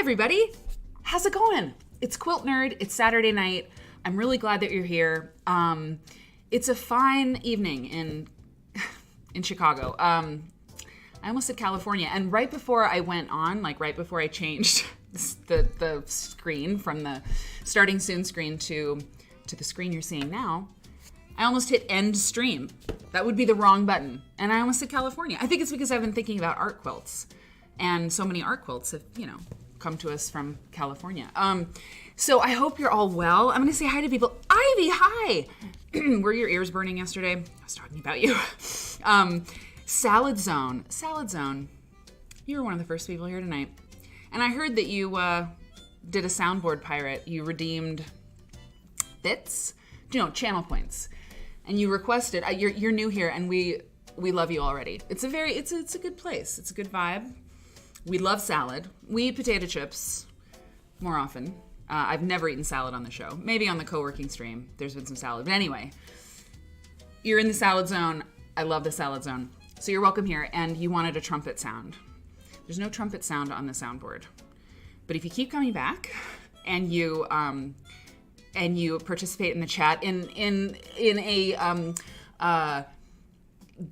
everybody. How's it going? It's Quilt Nerd. It's Saturday night. I'm really glad that you're here. It's a fine evening in Chicago. I almost said California. And right before I went on, like right before I changed the screen from the starting soon screen to the screen you're seeing now, I almost hit end stream. That would be the wrong button. And I almost said California. I think it's because I've been thinking about art quilts. And so many art quilts have, come to us from California. So I hope you're all well. I'm going to say hi to people. Ivy, hi! Were your ears burning yesterday? I was talking about you. Salad Zone. You were one of the first people here tonight. And I heard that you did a soundboard pirate. You redeemed bits, channel points. And you requested, you're new here and we love you already. It's a good place. It's a good vibe. We love salad. We eat potato chips more often. I've never eaten salad on the show. Maybe on the co-working stream, there's been some salad. But anyway, you're in the salad zone. I love the salad zone. So you're welcome here. And you wanted a trumpet sound. There's no trumpet sound on the soundboard. But if you keep coming back and you participate in the chat in a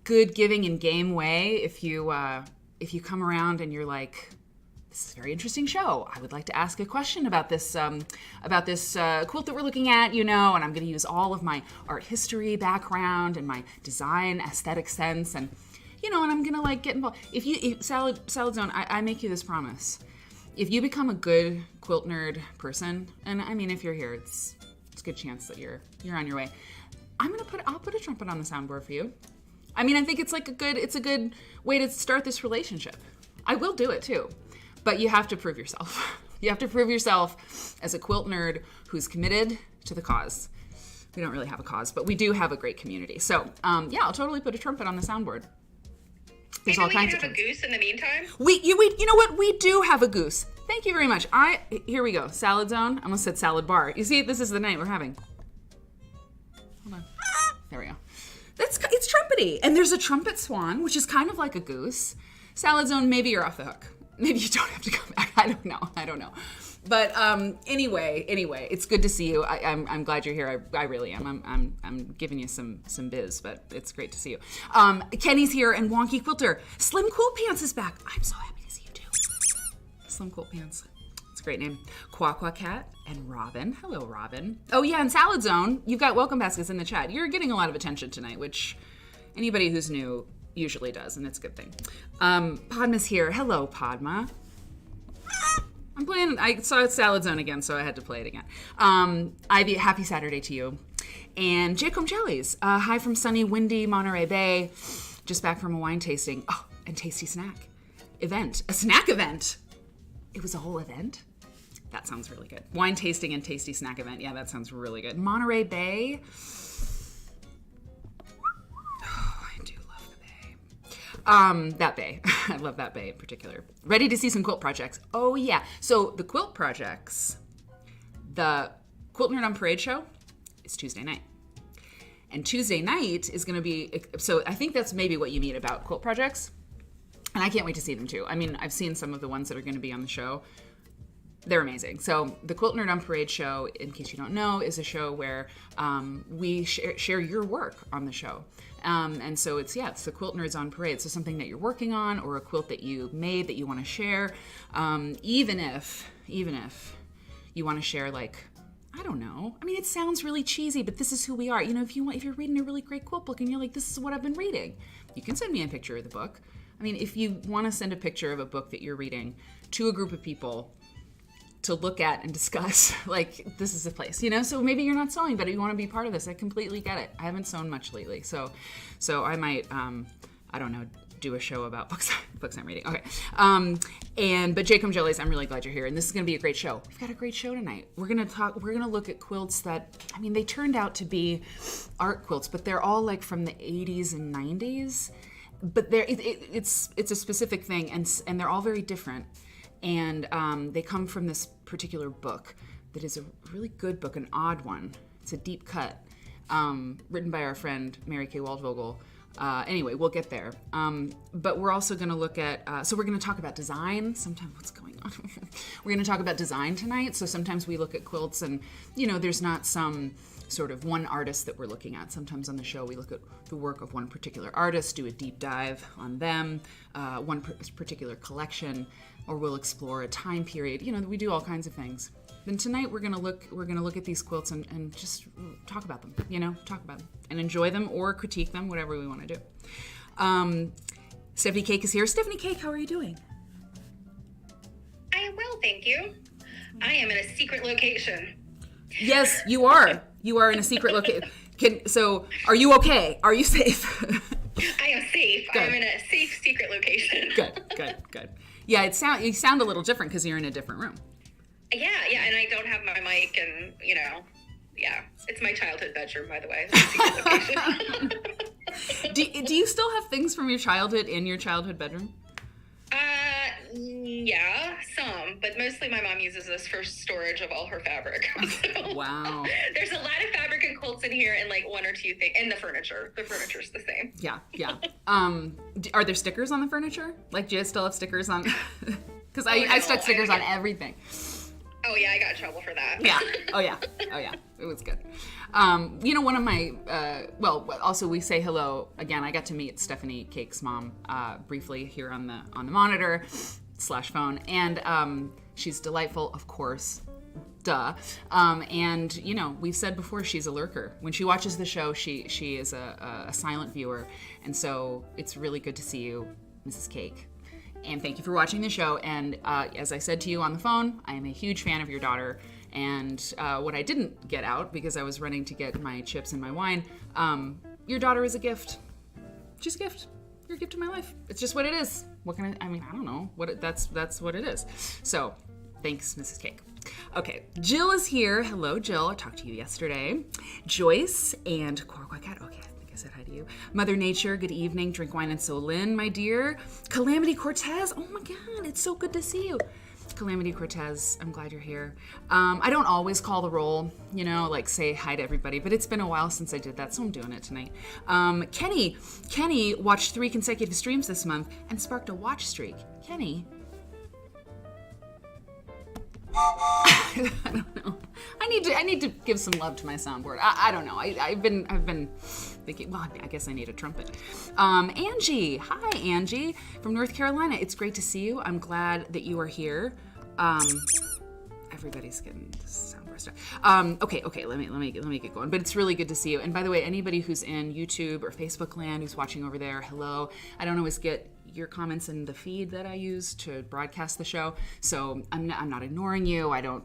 good giving and game way, if you come around and you're like, this is a very interesting show, I would like to ask a question about this quilt that we're looking at, and I'm going to use all of my art history background and my design aesthetic sense, and and I'm going to get involved. If Salad Zone, I make you this promise. If you become a good quilt nerd person, and I mean, if you're here, it's a good chance that you're on your way. I'll put a trumpet on the soundboard for you. I mean, I think it's a good way to start this relationship. I will do it too, but you have to prove yourself. You have to prove yourself as a quilt nerd who's committed to the cause. We don't really have a cause, but we do have a great community. So, I'll totally put a trumpet on the soundboard. There's all kinds of trumpets. We have a goose in the meantime. You know what? We do have a goose. Thank you very much. Here we go. Salad Zone. I almost said salad bar. You see, this is the night we're having. Hold on. There we go. It's trumpety. And there's a trumpet swan, which is kind of like a goose. Salad Zone, maybe you're off the hook. Maybe you don't have to come back. I don't know. But anyway, it's good to see you. I'm glad you're here. I really am. I'm giving you some biz, but it's great to see you. Kenny's here and Wonky Quilter. Slim Quilt Pants is back. I'm so happy to see you too. Slim Quilt Pants. It's a great name. Quack Cat and Robin. Hello, Robin. Oh yeah, and Salad Zone. You've got welcome baskets in the chat. You're getting a lot of attention tonight, which anybody who's new usually does, and it's a good thing. Padma's here. Hello, Padma. I saw Salad Zone again, so I had to play it again. Ivy, happy Saturday to you. And Jacob Jellies, hi from sunny, windy Monterey Bay. Just back from a wine tasting. Oh, and tasty snack event. A snack event. It was a whole event. That sounds really good. Wine tasting and tasty snack event. Yeah, that sounds really good. Monterey Bay. That bay. I love that bay in particular. Ready to see some quilt projects. Oh yeah. So the quilt projects, the Quilt Nerd on Parade show is Tuesday night. And Tuesday night is going to be, so I think that's maybe what you mean about quilt projects. And I can't wait to see them too. I mean, I've seen some of the ones that are going to be on the show. They're amazing. So the Quilt Nerd on Parade show, in case you don't know, is a show where we share your work on the show. And so it's the Quilt Nerds on Parade. So something that you're working on or a quilt that you made that you want to share. Even if you want to share, I don't know. I mean, it sounds really cheesy, but this is who we are. If you're reading a really great quilt book and you're like, this is what I've been reading, you can send me a picture of the book. I mean, if you want to send a picture of a book that you're reading to a group of people to look at and discuss, this is the place, so maybe you're not sewing, but you want to be part of this. I completely get it. I haven't sewn much lately. So I might, I don't know, do a show about books I'm reading. Okay. But Jacob Jellies, I'm really glad you're here. And this is going to be a great show. We've got a great show tonight. We're going to look at quilts that, they turned out to be art quilts, but they're all from the 80s and 90s, but it's a specific thing. And they're all very different. And they come from this particular book that is a really good book, an odd one. It's a deep cut. written by our friend Mary Kay Waldvogel. Anyway, we'll get there. But we're also going to look at, so we're going to talk about design. Sometimes, what's going on? We're going to talk about design tonight. So sometimes we look at quilts and, there's not some sort of one artist that we're looking at. Sometimes on the show we look at the work of one particular artist, do a deep dive on them, one particular collection, or we'll explore a time period. We do all kinds of things. Then tonight we're gonna look at these quilts and just talk about them, talk about them and enjoy them or critique them, whatever we want to do. Stephanie Cake is here. Stephanie Cake, how are you doing? I am well, thank you. I am in a secret location. Yes, you are. You are in a secret location. So, are you okay? Are you safe? I am safe. Good. I'm in a safe secret location. Good. Yeah, you sound a little different because you're in a different room. Yeah, and I don't have my mic, and it's my childhood bedroom, by the way. Do you still have things from your childhood in your childhood bedroom? Yeah, some, but mostly my mom uses this for storage of all her fabric. So, wow. There's a lot of fabric and quilts in here, and like one or two things, and the furniture. The furniture's the same. Yeah. Are there stickers on the furniture? Like, do you still have stickers on? Because I stuck stickers on everything. Oh yeah, I got in trouble for that. Yeah. Oh yeah. It was good. One of my, also we say hello again. I got to meet Stephanie Cake's mom briefly here on the monitor / phone, and she's delightful, of course. Duh. And we've said before, she's a lurker. When she watches the show, she is a silent viewer, and so it's really good to see you, Mrs. Cake. And thank you for watching the show. And as I said to you on the phone, I am a huge fan of your daughter. And what I didn't get out, because I was running to get my chips and my wine, your daughter is a gift. She's a gift. You're a gift to my life. It's just what it is. What can I don't know. That's what it is. So thanks, Mrs. Cake. Okay, Jill is here. Hello, Jill. I talked to you yesterday. Joyce and Quack Cat. Okay. I said hi to you. Mother Nature, good evening. Drink Wine and Solin, my dear. Calamity Cortez, oh my God, it's so good to see you. Calamity Cortez, I'm glad you're here. I don't always call the roll, like say hi to everybody, but it's been a while since I did that, so I'm doing it tonight. Kenny watched 3 consecutive streams this month and sparked a watch streak. Kenny? I don't know. I need to give some love to my soundboard. I don't know. I've been thinking. Well, I guess I need a trumpet. Angie, hi Angie from North Carolina. It's great to see you. I'm glad that you are here. Everybody's getting soundboard stuff. Okay. Let me get going. But it's really good to see you. And by the way, anybody who's in YouTube or Facebook land who's watching over there, hello. I don't always get your comments in the feed that I use to broadcast the show, so I'm not ignoring you. I don't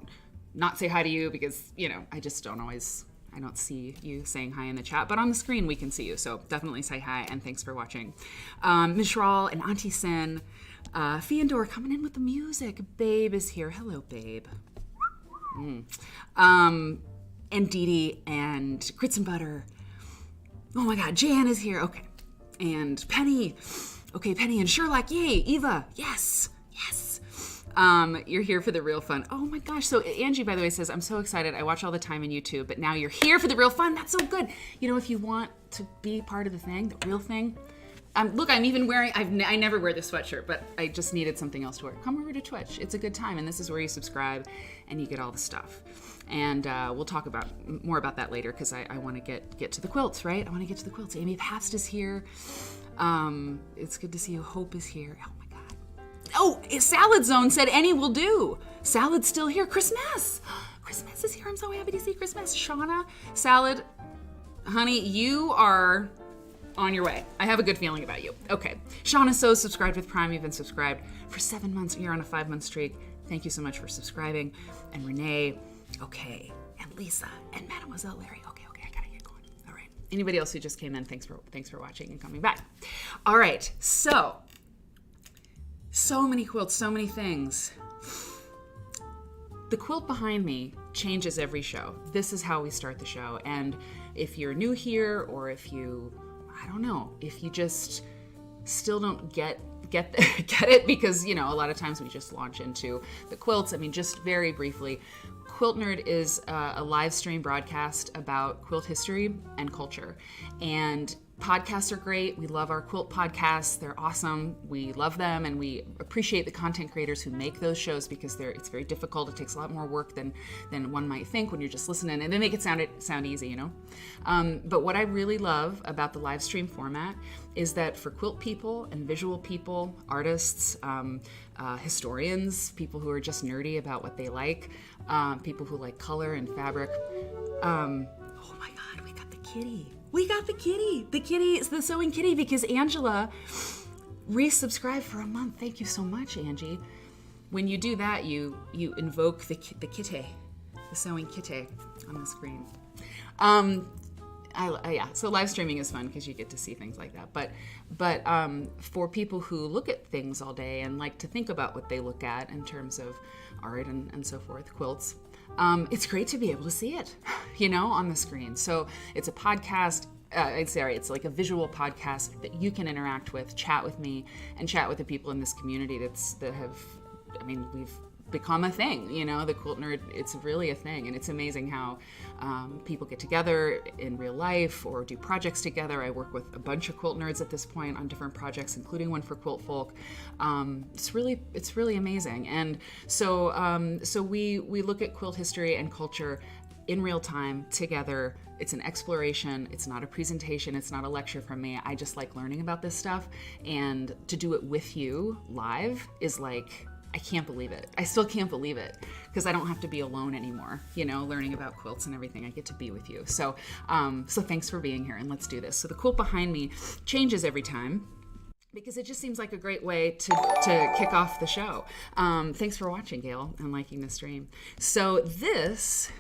not say hi to you because I just don't always. I don't see you saying hi in the chat, but on the screen we can see you. So definitely say hi and thanks for watching. Mishral and Auntie Sin, Fiandor coming in with the music. Babe is here. Hello, Babe. And Dee Dee and Grits and Butter. Oh my God, Jan is here. Okay, and Penny. Okay, Penny and Sherlock, yay! Eva, yes. You're here for the real fun. Oh my gosh, so Angie, by the way, says, I'm so excited. I watch all the time on YouTube, but now you're here for the real fun. That's so good. If you want to be part of the thing, the real thing, look, I'm even wearing, I never wear this sweatshirt, but I just needed something else to wear. Come over to Twitch. It's a good time, and this is where you subscribe, and you get all the stuff. And we'll talk more about that later, because I want to get to the quilts, right? I want to get to the quilts. Amy Pabst is here. It's good to see you. Hope is here. Oh my God. Oh, Salad Zone said any will do. Salad's still here. Christmas is here. I'm so happy to see Christmas. Shauna, Salad, honey, you are on your way. I have a good feeling about you. Okay. Shauna's so subscribed with Prime. You've been subscribed for 7 months. You're on a 5-month streak. Thank you so much for subscribing. And Renee, okay. And Lisa and Mademoiselle Larry. Okay, I gotta get going. All right. Anybody else who just came in, thanks for watching and coming back. All right. So many quilts, so many things. The quilt behind me changes every show. This is how we start the show. And if you're new here, or if you, I don't know, if you just still don't get it, because, a lot of times we just launch into the quilts. I mean, just very briefly, Quilt Nerd is a live stream broadcast about quilt history and culture. And podcasts are great. We love our quilt podcasts. They're awesome. We love them, and we appreciate the content creators who make those shows because it's very difficult. It takes a lot more work than one might think when you're just listening, and they make it sound easy, you know? But what I really love about the live stream format is that for quilt people and visual people, artists, historians, people who are just nerdy about what they like, people who like color and fabric. Oh my God, we got the kitty. We got the kitty. The kitty is the sewing kitty because Angela resubscribed for a month. Thank you so much, Angie. When you do that, you invoke the kitty, the sewing kitty on the screen. Yeah, so live streaming is fun because you get to see things like that. But for people who look at things all day and like to think about what they look at in terms of art and so forth, quilts, it's great to be able to see it, you know, on the screen. So it's a podcast. It's like a visual podcast that you can interact with, chat with me, and chat with the people in this community we've become a thing, you know, the Quilt Nerd. It's really a thing, and it's amazing how people get together in real life or do projects together. I work with a bunch of Quilt Nerds at this point on different projects, including one for Quilt Folk. It's really amazing, and so we look at quilt history and culture in real time together. It's an exploration. It's not a presentation. It's not a lecture from me. I just like learning about this stuff, and to do it with you live is like, I can't believe it. I still can't believe it because I don't have to be alone anymore, you know, learning about quilts and everything. I get to be with you. So thanks for being here, and let's do this. So the quilt behind me changes every time because it just seems like a great way to kick off the show. Thanks for watching, Gail, and liking the stream. So it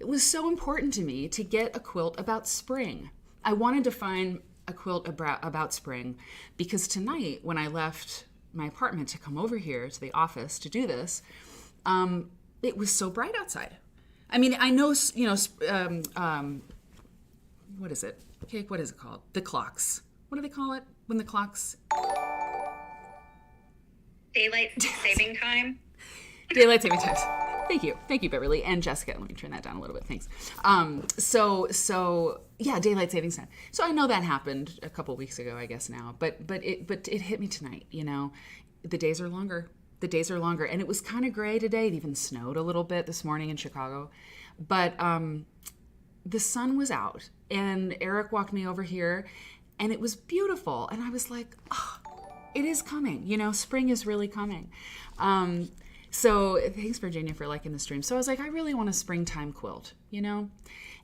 was so important to me to get a quilt about spring. I wanted to find a quilt about spring because tonight when I left my apartment to come over here to the office to do this, it was so bright outside. I mean, I know, you know, what is it? Okay, what is it called? The clocks. What do they call it when the clocks? Daylight saving time. Daylight saving time. Thank you, Beverly and Jessica. Let me turn that down a little bit. Thanks. So yeah, daylight savings time. So I know that happened a couple weeks ago, I guess now. But it hit me tonight. You know, the days are longer. And it was kind of gray today. It even snowed a little bit this morning in Chicago, but the sun was out, and Eric walked me over here, and it was beautiful. And I was like, oh, it is coming. You know, spring is really coming. So thanks, Virginia, for liking the stream. So I was like, I really want a springtime quilt, you know?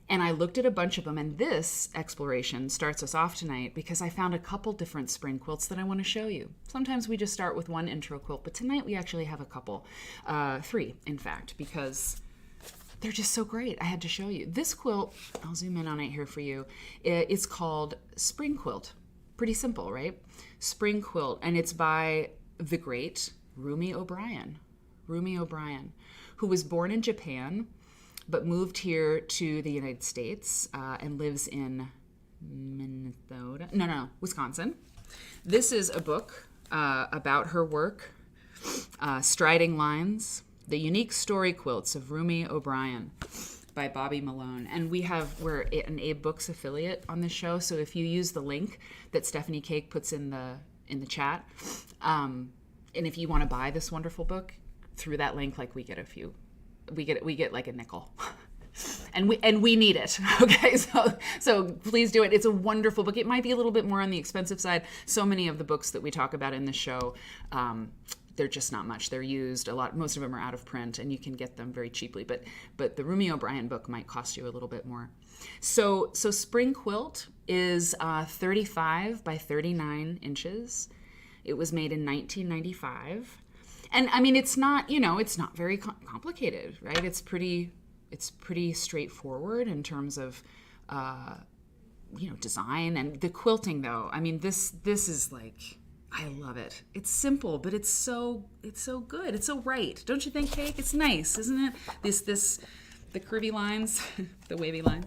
And I looked at a bunch of them, and this exploration starts us off tonight because I found a couple different spring quilts that I want to show you. Sometimes we just start with one intro quilt, but tonight we actually have a couple, 3, in fact, because they're just so great. I had to show you. This quilt, I'll zoom in on it here for you. It's called Spring Quilt. Pretty simple, right? Spring Quilt, and it's by the great Rumi O'Brien, who was born in Japan, but moved here to the United States and lives in Wisconsin. This is a book about her work, Striding Lines, The Unique Story Quilts of Rumi O'Brien by Bobby Malone. And we're an Abe Books affiliate on this show, so if you use the link that Stephanie Cake puts in the chat, and if you want to buy this wonderful book, through that link, like we get like a nickel, and we need it. Okay, so please do it. It's a wonderful book. It might be a little bit more on the expensive side. So many of the books that we talk about in the show, they're just not much. They're used a lot. Most of them are out of print, and you can get them very cheaply. But the Rumi O'Brien book might cost you a little bit more. So Spring Quilt is 35 by 39 inches. It was made in 1995. And I mean, it's not very complicated, right? It's pretty straightforward in terms of, design and the quilting though. I mean, this is like, I love it. It's simple, but it's so good. It's so right. Don't you think, Cake? It's nice, isn't it? The curvy lines, the wavy line.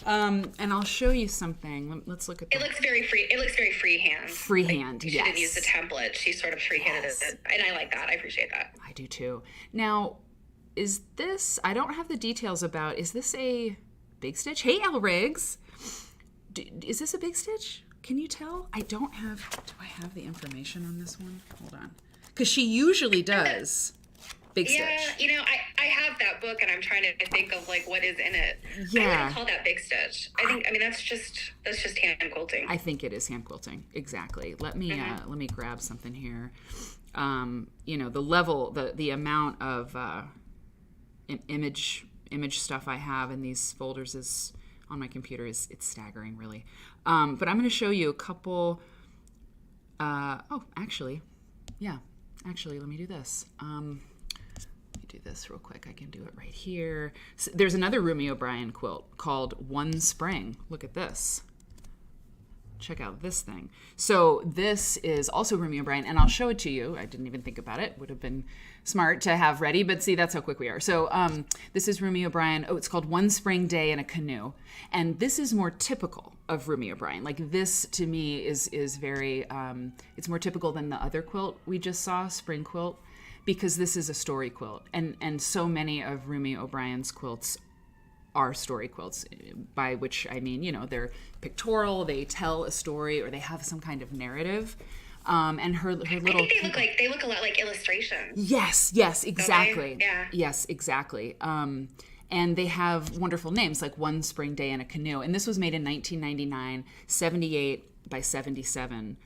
And I'll show you something. Let's look at that. It looks very free. It looks very freehand. Freehand, yes. She didn't use the template. She sort of freehanded it. And I like that. I appreciate that. I do too. Now, is this, I don't have the details about, is this a big stitch? Hey, Elle Riggs. Is this a big stitch? Can you tell? Do I have the information on this one? Hold on. Because she usually does big stitch. Yeah, I have that book and I'm trying to think of like what is in it. Yeah. I wouldn't call that big stitch. I mean that's just hand quilting. I think it is hand quilting. Exactly. Let me grab something here. The level, the amount of image stuff I have in these folders is on my computer it's staggering, really. But I'm going to show you a couple. Actually, let me do this. Let me do this real quick. I can do it right here. So there's another Rumi O'Brien quilt called One Spring. Look at this. Check out this thing. So this is also Rumi O'Brien, and I'll show it to you. I didn't even think about it. Would have been smart to have ready, but see, that's how quick we are. So this is Rumi O'Brien. Oh, it's called One Spring Day in a Canoe. And this is more typical of Rumi O'Brien. Like this, to me, is very, it's more typical than the other quilt we just saw, Spring Quilt, because this is a story quilt. And so many of Rumi O'Brien's quilts are story quilts, by which I mean, they're pictorial, they tell a story, or they have some kind of narrative. And her little. I think they look a lot like illustrations. Yes, exactly. Okay? Yeah. Yes, exactly. And they have wonderful names like One Spring Day in a Canoe. And this was made in 1999, 78 by 77.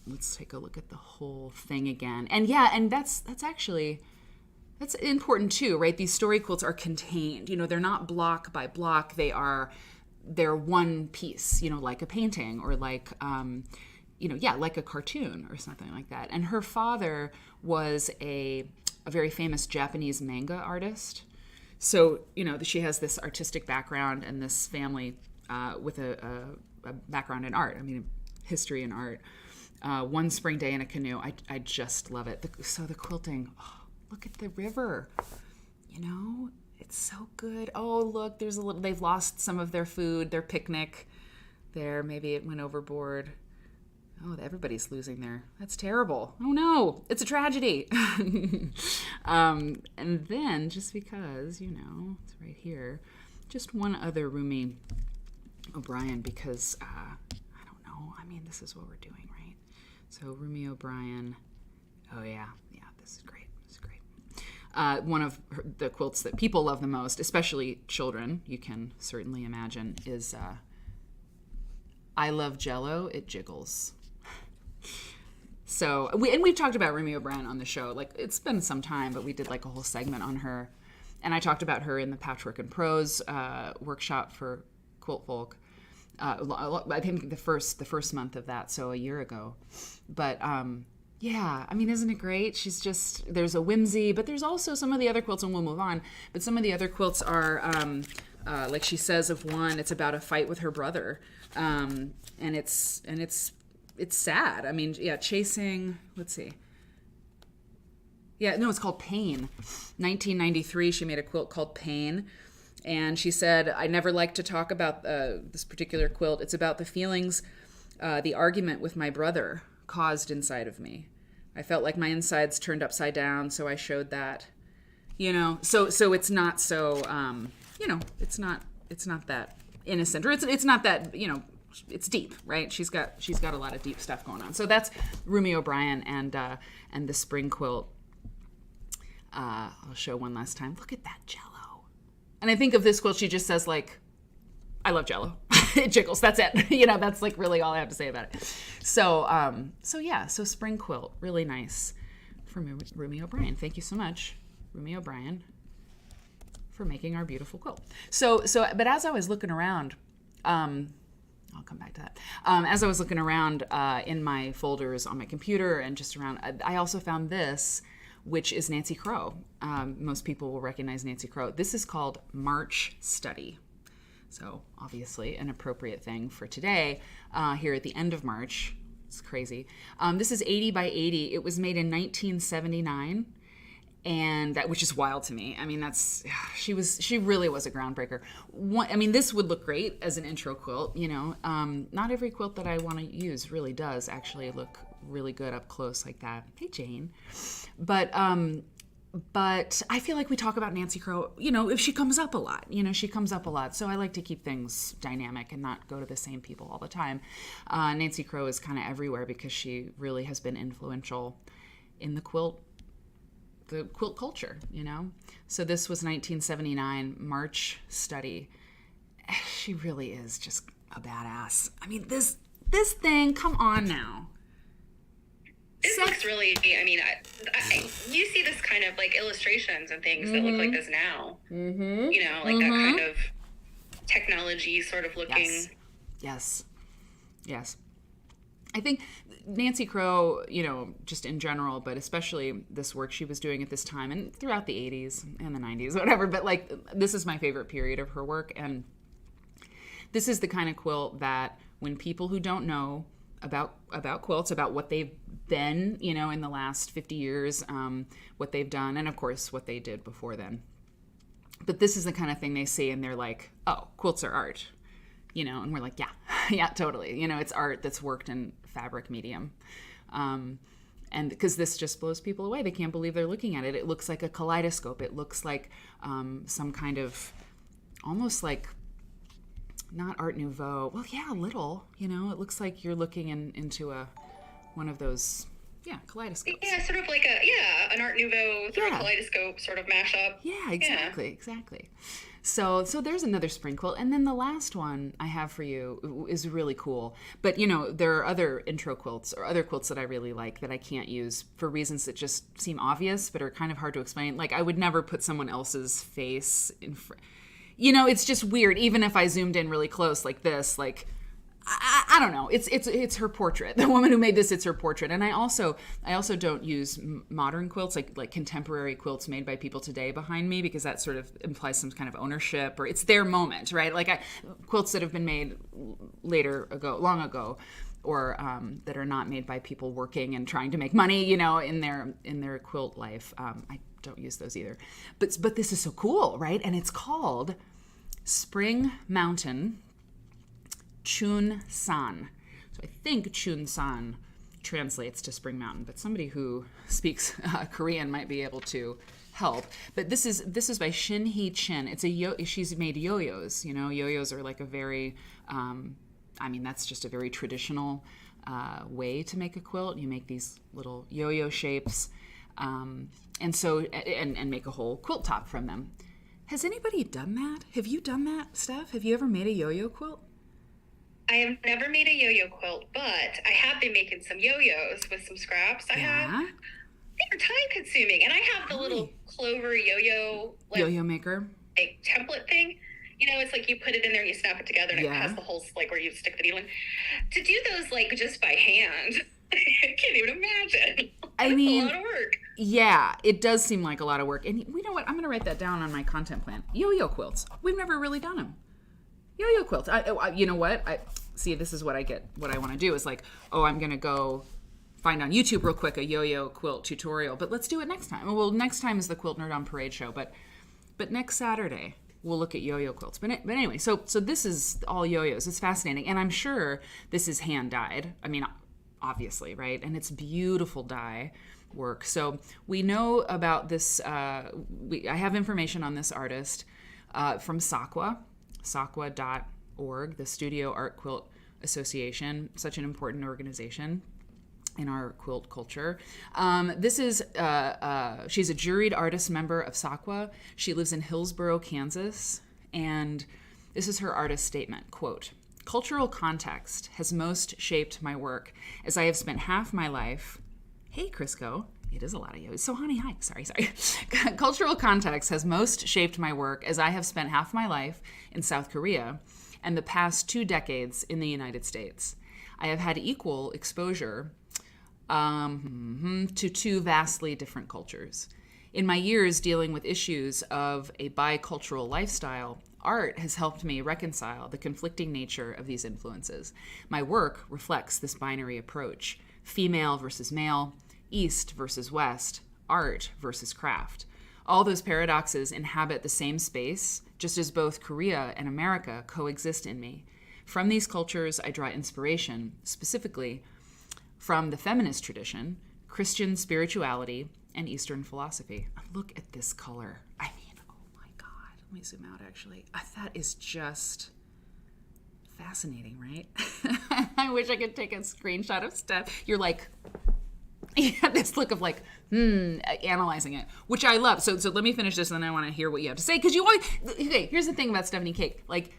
Let's take a look at the whole thing again. And and that's important too, right? These story quilts are contained. They're not block by block. They're one piece, like a painting or like, like a cartoon or something like that. And her father was a very famous Japanese manga artist. So, she has this artistic background and this family with a background in art. I mean, history and art. One Spring Day in a Canoe. I just love it. So the quilting, look at the river. It's so good. Oh, look, they've lost some of their food, their picnic there. Maybe it went overboard. Oh, everybody's losing there. That's terrible. Oh no, it's a tragedy. And then, just because, it's right here, just one other Rumi O'Brien, because, I don't know. I mean, this is what we're doing, right? So Rumi O'Brien. Oh yeah, this is great. One of the quilts that people love the most, especially children, you can certainly imagine, is I Love Jello, It Jiggles. So, we've talked about Rumi O'Brien on the show. Like, it's been some time, but we did like a whole segment on her. And I talked about her in the Patchwork and Prose workshop for Quilt Folk. I think the first month of that, so a year ago. But I mean, isn't it great? There's a whimsy, but there's also some of the other quilts, and we'll move on. But some of the other quilts are, like she says of one, it's about a fight with her brother. And it's sad. I mean, chasing, let's see. Yeah, no, it's called Pain. 1993, she made a quilt called Pain. And she said, I never like to talk about this particular quilt. It's about the feelings, the argument with my brother caused inside of me. I felt like my insides turned upside down, so I showed that. So it's not so, it's not that innocent, or it's not that, it's deep, right? She's got a lot of deep stuff going on. So that's Rumi O'Brien and the Spring Quilt. I'll show one last time. Look at that Jello. And I think of this quilt, she just says like, I love Jello. It jiggles. That's it. That's like really all I have to say about it. So Spring Quilt, really nice from Rumi O'Brien. Thank you so much, Rumi O'Brien, for making our beautiful quilt. But as I was looking around, I'll come back to that. As I was looking around in my folders on my computer and just around, I also found this, which is Nancy Crow. Most people will recognize Nancy Crow. This is called March Study. So obviously an appropriate thing for today here at the end of March. It's crazy. This is 80 by 80. It was made in 1979. And which is wild to me. I mean, she really was a groundbreaker. This would look great as an intro quilt, Not every quilt that I want to use really does actually look really good up close like that. Hey, Jane. But But I feel like we talk about Nancy Crow, if she comes up a lot, she comes up a lot. So I like to keep things dynamic and not go to the same people all the time. Nancy Crow is kind of everywhere because she really has been influential in the quilt culture, So this was 1979 March study. She really is just a badass. I mean, this thing, come on now. This looks really, you see this kind of like illustrations and things that look like this now. Mm-hmm. That kind of technology sort of looking. Yes. I think Nancy Crow, just in general, but especially this work she was doing at this time and throughout the 80s and the 90s, whatever, but like this is my favorite period of her work. And this is the kind of quilt that when people who don't know about quilts, about what they've been, in the last 50 years, what they've done, and of course what they did before then. But this is the kind of thing they see and they're like, oh, quilts are art, and we're like, yeah, totally. It's art that's worked in fabric medium. And because this just blows people away. They can't believe they're looking at it. It looks like a kaleidoscope. It looks like some kind of, almost like, not Art Nouveau. Well, yeah, a little. It looks like you're looking into one of those, kaleidoscopes. Yeah, sort of like an Art Nouveau sort of kaleidoscope sort of mashup. Yeah, exactly. So there's another spring quilt. And then the last one I have for you is really cool. But, there are other intro quilts or other quilts that I really like that I can't use for reasons that just seem obvious but are kind of hard to explain. Like, I would never put someone else's face in front. It's just weird. Even if I zoomed in really close like this, like, I don't know. It's her portrait. The woman who made this, it's her portrait. And I also don't use modern quilts, like contemporary quilts made by people today behind me, because that sort of implies some kind of ownership, or it's their moment, right? Like quilts that have been made long ago, or that are not made by people working and trying to make money, in their quilt life. I don't use those either. But this is so cool, right? And it's called Spring Mountain Chun San. So I think Chun San translates to Spring Mountain, but somebody who speaks Korean might be able to help. But this is by Shin Hee Chin. She's made yo-yos. Yo-yos are like a very, that's just a very traditional way to make a quilt. You make these little yo-yo shapes, and make a whole quilt top from them. Has anybody done that? Have you done that, Steph? Have you ever made a yo-yo quilt? I have never made a yo-yo quilt, but I have been making some yo-yos with some scraps. They're time-consuming, and I have the little Clover yo-yo maker, like template thing. It's like you put it in there and you snap it together, and it has the holes like where you stick the needle in. To do those like just by hand, I can't even imagine. It's a lot of work. Yeah, it does seem like a lot of work. And you know what? I'm going to write that down on my content plan. Yo-yo quilts. We've never really done them. Yo-yo quilts. You know what? This is what I get. What I want to do is like, I'm going to go find on YouTube real quick a yo-yo quilt tutorial. But let's do it next time. Well, next time is the Quilt Nerd on Parade show. But next Saturday, we'll look at yo-yo quilts. But anyway, so this is all yo-yos. It's fascinating. And I'm sure this is hand-dyed. Obviously, right? And it's beautiful dye work. So we know about this. I have information on this artist from Sakwa.org, the Studio Art Quilt Association, such an important organization in our quilt culture. This is, she's a juried artist member of Sakwa. She lives in Hillsboro, Kansas. And this is her artist statement, quote, "Cultural context has most shaped my work as I have spent half my life." Hey, Crisco. It is a lot of yo. So, honey, hi. Sorry. Cultural context has most shaped my work as I have spent half my life in South Korea and the past 2 decades in the United States. I have had equal exposure to 2 vastly different cultures. In my years dealing with issues of a bicultural lifestyle, art has helped me reconcile the conflicting nature of these influences. My work reflects this binary approach: female versus male, East versus West, art versus craft. All those paradoxes inhabit the same space, just as both Korea and America coexist in me. From these cultures, I draw inspiration, specifically from the feminist tradition, Christian spirituality, and Eastern philosophy. Look at this color. I mean, oh my God. Let me zoom out, actually. That is just fascinating, right? I wish I could take a screenshot of stuff. You're like, you have this look of like, analyzing it, which I love. So let me finish this, and then I want to hear what you have to say. Because you always, okay, here's the thing about Stephanie Cake. Like,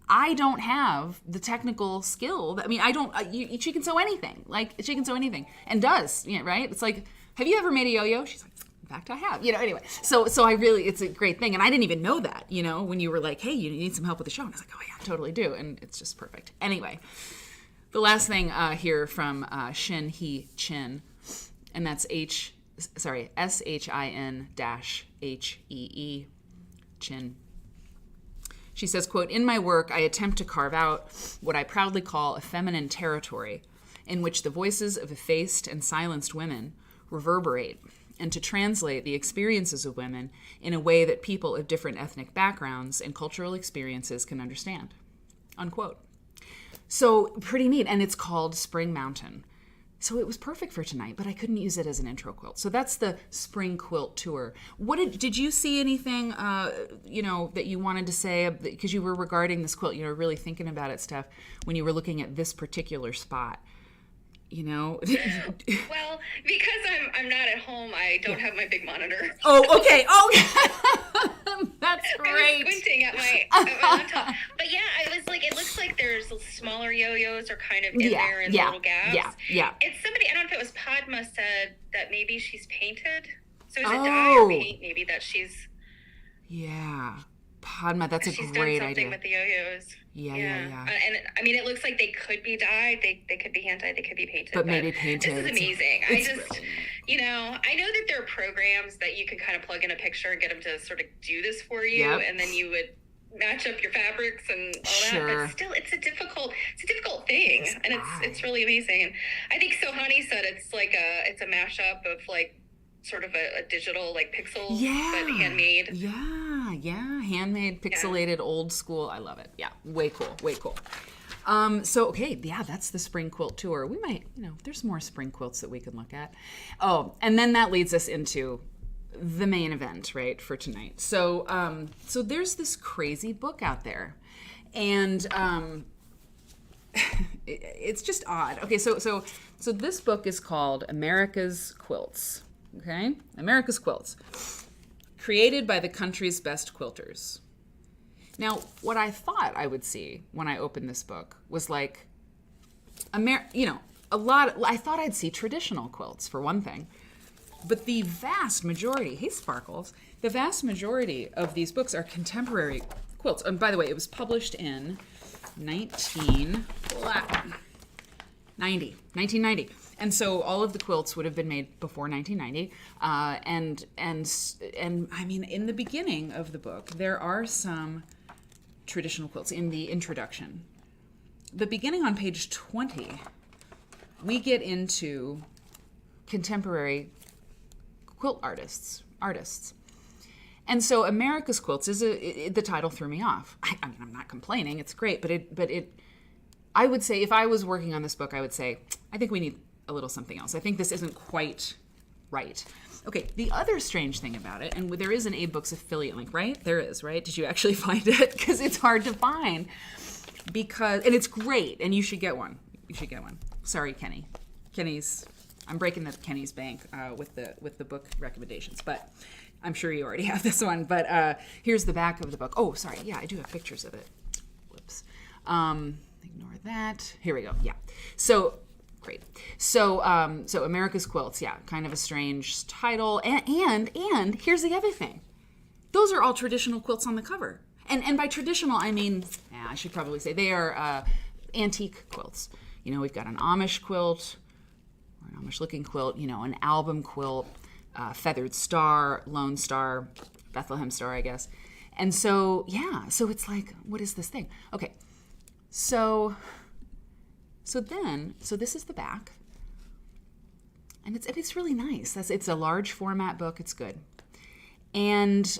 I don't have the technical skill. I mean, I don't, she can sew anything. Like, she can sew anything. And does, right? It's like, have you ever made a yo-yo? She's like, in fact, I have. Anyway. So I really, it's a great thing. And I didn't even know that, when you were like, hey, you need some help with the show. And I was like, oh yeah, I totally do. And it's just perfect. Anyway, the last thing here from Shin He Chin, and that's SHIN-HEE, Chin. She says, quote, in my work, I attempt to carve out what I proudly call a feminine territory in which the voices of effaced and silenced women reverberate, and to translate the experiences of women in a way that people of different ethnic backgrounds and cultural experiences can understand, unquote. So pretty neat. And it's called Spring Mountain. So it was perfect for tonight, but I couldn't use it as an intro quilt. So that's the Spring Quilt Tour. What did you see anything, that you wanted to say? Because you were regarding this quilt, really thinking about it, Steph, when you were looking at this particular spot. Well, because I'm not at home, I don't have my big monitor. Oh, okay. That's great. I was squinting at my laptop. But yeah, I was like, it looks like there's smaller yo-yos are kind of in there in little gaps. Yeah. It's somebody, I don't know if it was Padma, said that maybe she's painted. So is it dye or paint maybe that she's... Yeah. Padma, that's a great idea. She's done something with the yo-yos. Yeah. And I mean, it looks like they could be dyed, they could be hand dyed, they could be painted. But maybe painted. This is amazing. I know that there are programs that you can kind of plug in a picture and get them to sort of do this for you, and then you would match up your fabrics and all that. But still, it's a difficult thing, and it's really amazing. And I think Sohani said it's like it's a mashup of like sort of a digital like pixel, but handmade. Handmade, pixelated, old school. I love it. Yeah, way cool. That's the Spring Quilt Tour. We might, there's more spring quilts that we can look at. Oh, and then that leads us into the main event, right, for tonight. So there's this crazy book out there, and it's just odd. Okay, so this book is called America's Quilts. Okay, America's Quilts, created by the country's best quilters. Now, what I thought I would see when I opened this book was like, I thought I'd see traditional quilts for one thing, but the vast majority, hey Sparkles, the vast majority of these books are contemporary quilts. And by the way, it was published in 1990. And so all of the quilts would have been made before 1990. And I mean, in the beginning of the book, there are some traditional quilts in the introduction. But beginning on page 20, we get into contemporary quilt artists. And so America's Quilts is the title threw me off. I mean, I'm not complaining. It's great, but I would say if I was working on this book, I would say, I think we need a little something else. I think this isn't quite right. Okay, the other strange thing about it, and there is an Abe Books affiliate link, right? There is, right? Did you actually find it? Because it's hard to find. And it's great, and you should get one. Sorry, Kenny. I'm breaking the Kenny's bank with the book recommendations, but I'm sure you already have this one. But here's the back of the book. Oh, sorry. Yeah, I do have pictures of it. Whoops. Ignore that. Here we go. Yeah. So great. So America's Quilts. Yeah, kind of a strange title. And here's the other thing. Those are all traditional quilts on the cover. And by traditional, I mean, I should probably say they are antique quilts. We've got an Amish quilt, or an Amish-looking quilt, an album quilt, Feathered Star, Lone Star, Bethlehem Star, I guess. And so, so it's like, what is this thing? Okay, so this is the back, and it's really nice. It's a large format book. It's good, and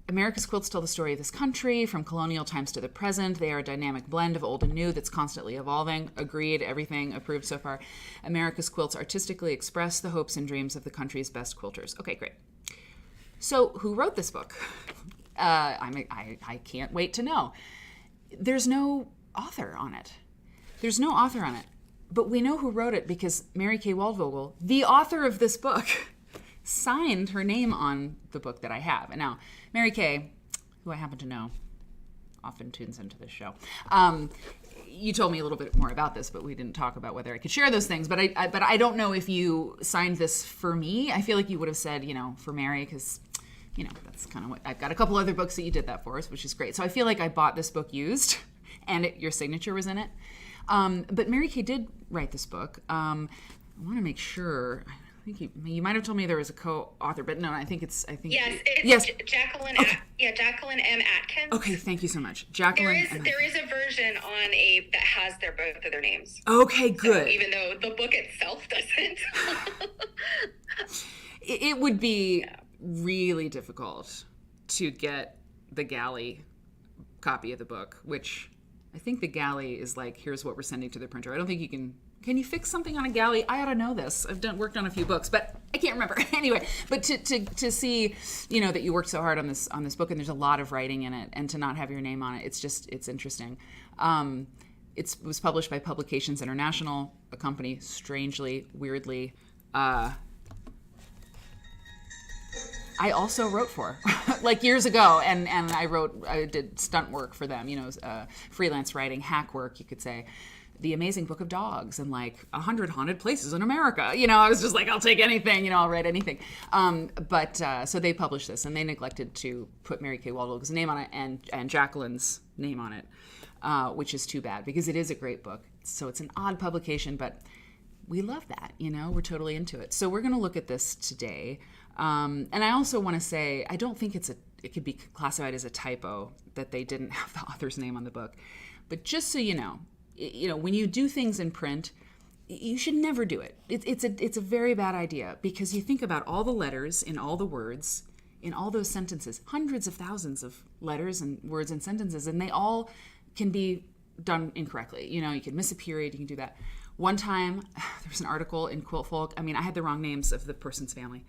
America's quilts tell the story of this country from colonial times to the present. They are a dynamic blend of old and new that's constantly evolving. Agreed, everything approved so far. America's quilts artistically express the hopes and dreams of the country's best quilters. Okay, great. So who wrote this book? I can't wait to know. There's no author on it. But we know who wrote it because Mary Kay Waldvogel, the author of this book, signed her name on the book that I have. And now, Mary Kay, who I happen to know, often tunes into this show. You told me a little bit more about this, but we didn't talk about whether I could share those things. But I don't know if you signed this for me. I feel like you would have said, for Mary, because, that's kind of what, I've got a couple other books that you did that for us, which is great. So I feel like I bought this book used, and your signature was in it. But Mary Kay did write this book. I want to make sure. I think you might have told me there was a co-author, but no, I think it's yes. Jacqueline. Okay. Jacqueline M. Atkins. Okay, thank you so much, Jacqueline. There is a version on that has both of their names. Okay, good. So even though the book itself doesn't, it would be really difficult to get the galley copy of the book, which I think the galley is like, here's what we're sending to the printer. I don't think you can. Can you fix something on a galley? I ought to know this. I've worked on a few books, but I can't remember. Anyway, but to see, that you worked so hard on this book, and there's a lot of writing in it, and to not have your name on it, it's interesting. It was published by Publications International, a company, strangely, weirdly, I also wrote for, like years ago, and I did stunt work for them, freelance writing, hack work, you could say. The Amazing Book of Dogs and like 100 Haunted Places in America. I was just like, I'll take anything, I'll write anything. So they published this, and they neglected to put Mary Kay Waldvogels' name on it and Jacqueline's name on it, which is too bad because it is a great book. So it's an odd publication, but we love that, we're totally into it. So we're going to look at this today. And I also want to say, I don't think it could be classified as a typo that they didn't have the author's name on the book. But just so you know, when you do things in print, you should never do it. It's a very bad idea because you think about all the letters in all the words in all those sentences, hundreds of thousands of letters and words and sentences, and they all can be done incorrectly. You can miss a period, you can do that. One time, there was an article in Quilt Folk. I had the wrong names of the person's family.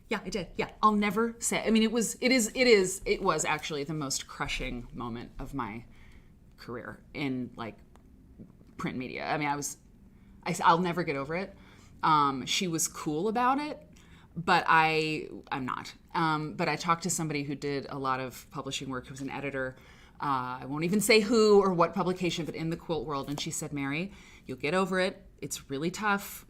Yeah, I did. Yeah, I'll never say. It was actually the most crushing moment of my career in print media. I'll never get over it. She was cool about it, but I'm not. But I talked to somebody who did a lot of publishing work, who was an editor. I won't even say who or what publication, but in the quilt world. And she said, Mary, you'll get over it. It's really tough.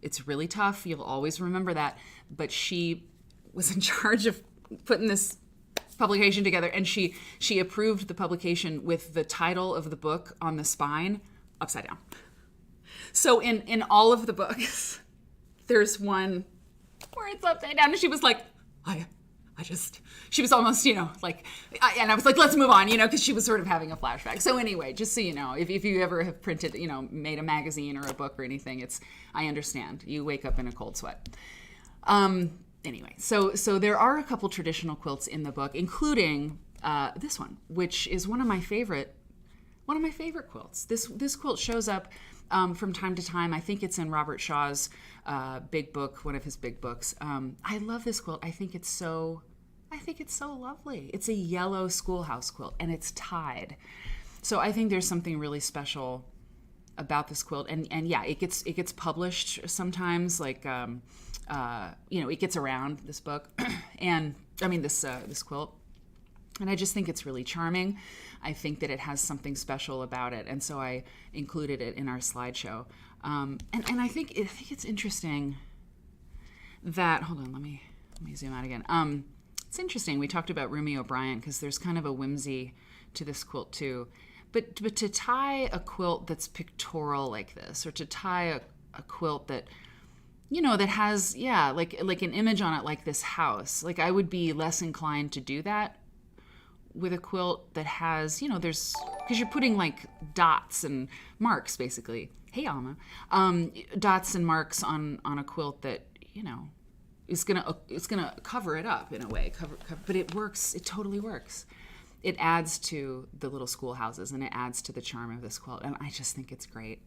You'll always remember that. But she was in charge of putting this publication together, and she approved the publication with the title of the book on the spine upside down. So in all of the books, there's one where it's upside down, and she was like, she was almost, and I was like, let's move on, because she was sort of having a flashback. So anyway, just so you know, if you ever have printed, made a magazine or a book or anything, I understand. You wake up in a cold sweat. Anyway, so there are a couple traditional quilts in the book, including this one, which is one of my favorite quilts. This quilt shows up from time to time. I think it's in Robert Shaw's big book, one of his big books. I love this quilt. I think it's so lovely. It's a yellow schoolhouse quilt, and it's tied. So I think there's something really special about this quilt, and yeah, it gets published sometimes. It gets around, this book, and this quilt. And I just think it's really charming. I think that it has something special about it, and so I included it in our slideshow. And I think it's interesting that, hold on, let me zoom out again. It's interesting. We talked about Rumi O'Brien because there's kind of a whimsy to this quilt too. But to tie a quilt that's pictorial like this, or to tie a quilt that that has like an image on it like this house, I would be less inclined to do that with a quilt that has, there's, because you're putting dots and marks basically. Hey, Alma. Dots and marks on a quilt that, it's gonna cover it up in a way, but it works. It totally works. It adds to the little schoolhouses, and it adds to the charm of this quilt, and I just think it's great.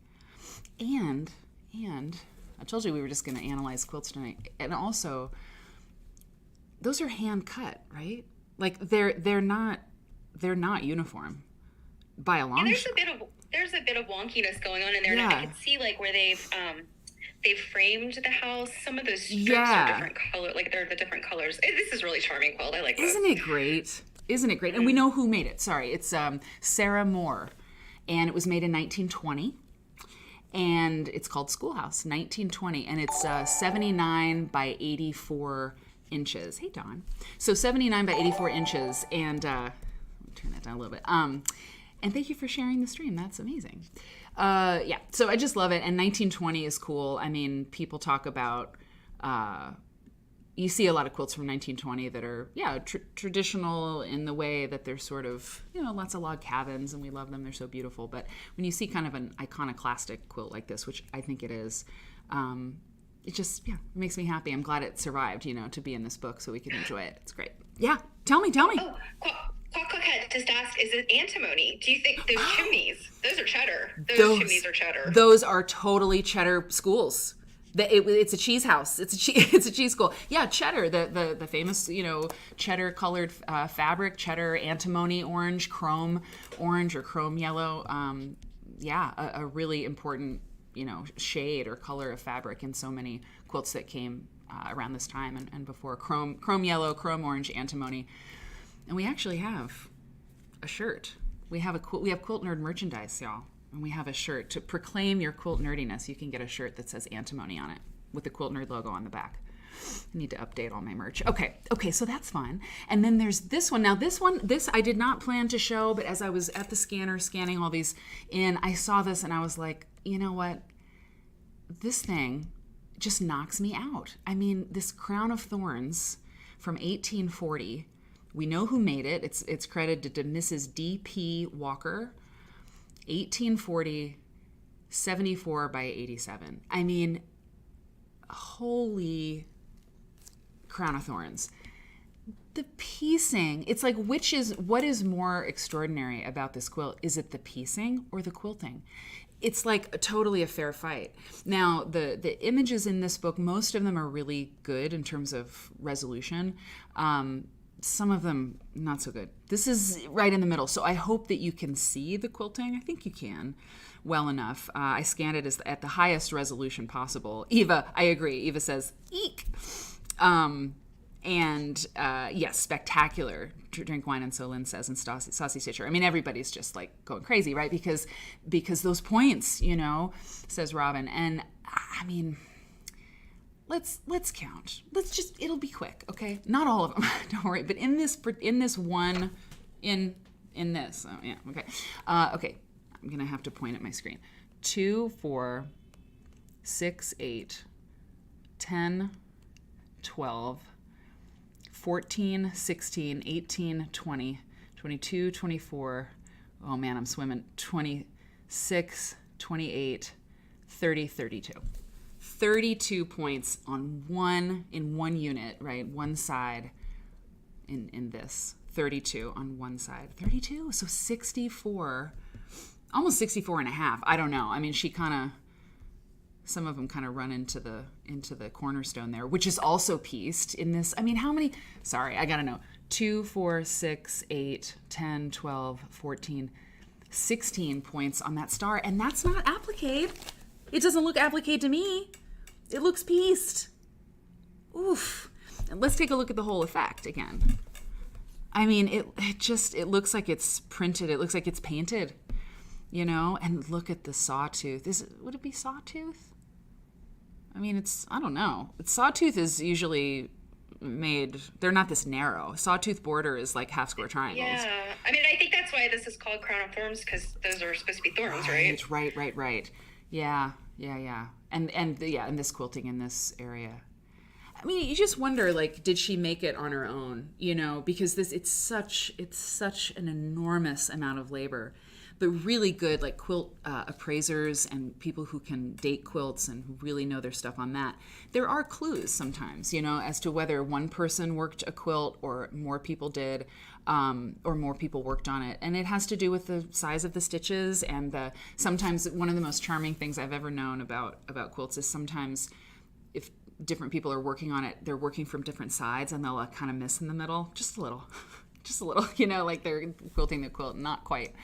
And I told you we were just going to analyze quilts tonight, and also those are hand cut, right? Like they're not uniform by a long shot. There's a bit of wonkiness going on in there. Yeah. And I can see like where they've framed the house. Some of those strips are different color, like they're the different colors. This is really charming quilt. I like this. Isn't it great? Isn't it great? And we know who made it. Sorry, it's Sarah Moore, and it was made in 1920. And it's called Schoolhouse, 1920, and it's 79 by 84 inches. Hey, Dawn. So 79 by 84 inches, and let me turn that down a little bit. And thank you for sharing the stream. That's amazing. Yeah, so I just love it, and 1920 is cool. I mean, people talk about, you see a lot of quilts from 1920 that are, traditional in the way that they're sort of, lots of log cabins, and we love them. They're so beautiful. But when you see kind of an iconoclastic quilt like this, which I think it is, it just, it makes me happy. I'm glad it survived, to be in this book so we can enjoy it. It's great. Yeah, tell me. Oh, Quack just asked, is it antimony? Do you think those chimneys, those are cheddar? Those chimneys are cheddar. Those are totally cheddar schools. It's a cheese house. It's a cheese school. Yeah, cheddar, the famous cheddar colored fabric, cheddar antimony orange, chrome orange or chrome yellow. A really important shade or color of fabric in so many quilts that came around this time and before. Chrome yellow, chrome orange, antimony, and we actually have a shirt. We have Quilt Nerd merchandise, y'all. And we have a shirt. To proclaim your quilt nerdiness, you can get a shirt that says antimony on it with the Quilt Nerd logo on the back. I need to update all my merch. Okay, so that's fun. And then there's this one. Now this I did not plan to show, but as I was at the scanner scanning all these in, I saw this and I was like, you know what? This thing just knocks me out. I mean, this Crown of Thorns from 1840. We know who made it. It's credited to Mrs. D.P. Walker. 1840, 74 by 87. I mean, holy Crown of Thorns. The piecing, it's like, what is more extraordinary about this quilt? Is it the piecing or the quilting? It's like totally a fair fight. Now, the images in this book, most of them are really good in terms of resolution. Some of them not so good. This is right in the middle, so I hope that you can see the quilting. I think you can well enough. I scanned it at the highest resolution possible. Eva, I agree. Eva says, eek. Yes, spectacular. Drink wine and so Lynn says, and Saucy Stitcher. I mean, everybody's just like going crazy, right? Because those points, says Robin. And I mean, let's count. It'll be quick, okay? Not all of them, don't worry. But in this, oh yeah, okay. Okay, I'm gonna have to point at my screen. 2, 4, 6, 8, 10, 12, 14, 16, 18, 20, 22, 24, oh man, I'm swimming, 26, 28, 30, 32. 32 points in one unit, right? One side in this. 32 on one side. 32, so 64, almost 64 and a half. I don't know. I mean, some of them kind of run into the cornerstone there, which is also pieced in this. I mean, how many? Sorry, I gotta know. 2, 4, 6, 8, 10, 12, 14, 16 points on that star, and that's not appliqued. It doesn't look appliqued to me. It looks pieced. Oof. And let's take a look at the whole effect again. I mean, it looks like it's printed. It looks like it's painted, and look at the sawtooth. Would it be sawtooth? I mean, I don't know. Sawtooth is usually made, they're not this narrow. Sawtooth border is like half square triangles. Yeah. I mean, I think that's why this is called Crown of Thorns, because those are supposed to be thorns, right? Right. Yeah. And this quilting in this area. I mean, you just wonder, like, did she make it on her own? Because it's such an enormous amount of labor. really good like quilt appraisers and people who can date quilts and who really know their stuff on that, there are clues sometimes, as to whether one person worked a quilt or more people did, or more people worked on it. And it has to do with the size of the stitches, and sometimes one of the most charming things I've ever known about quilts is sometimes if different people are working on it, they're working from different sides and they'll kind of miss in the middle, just a little, like they're quilting the quilt, not quite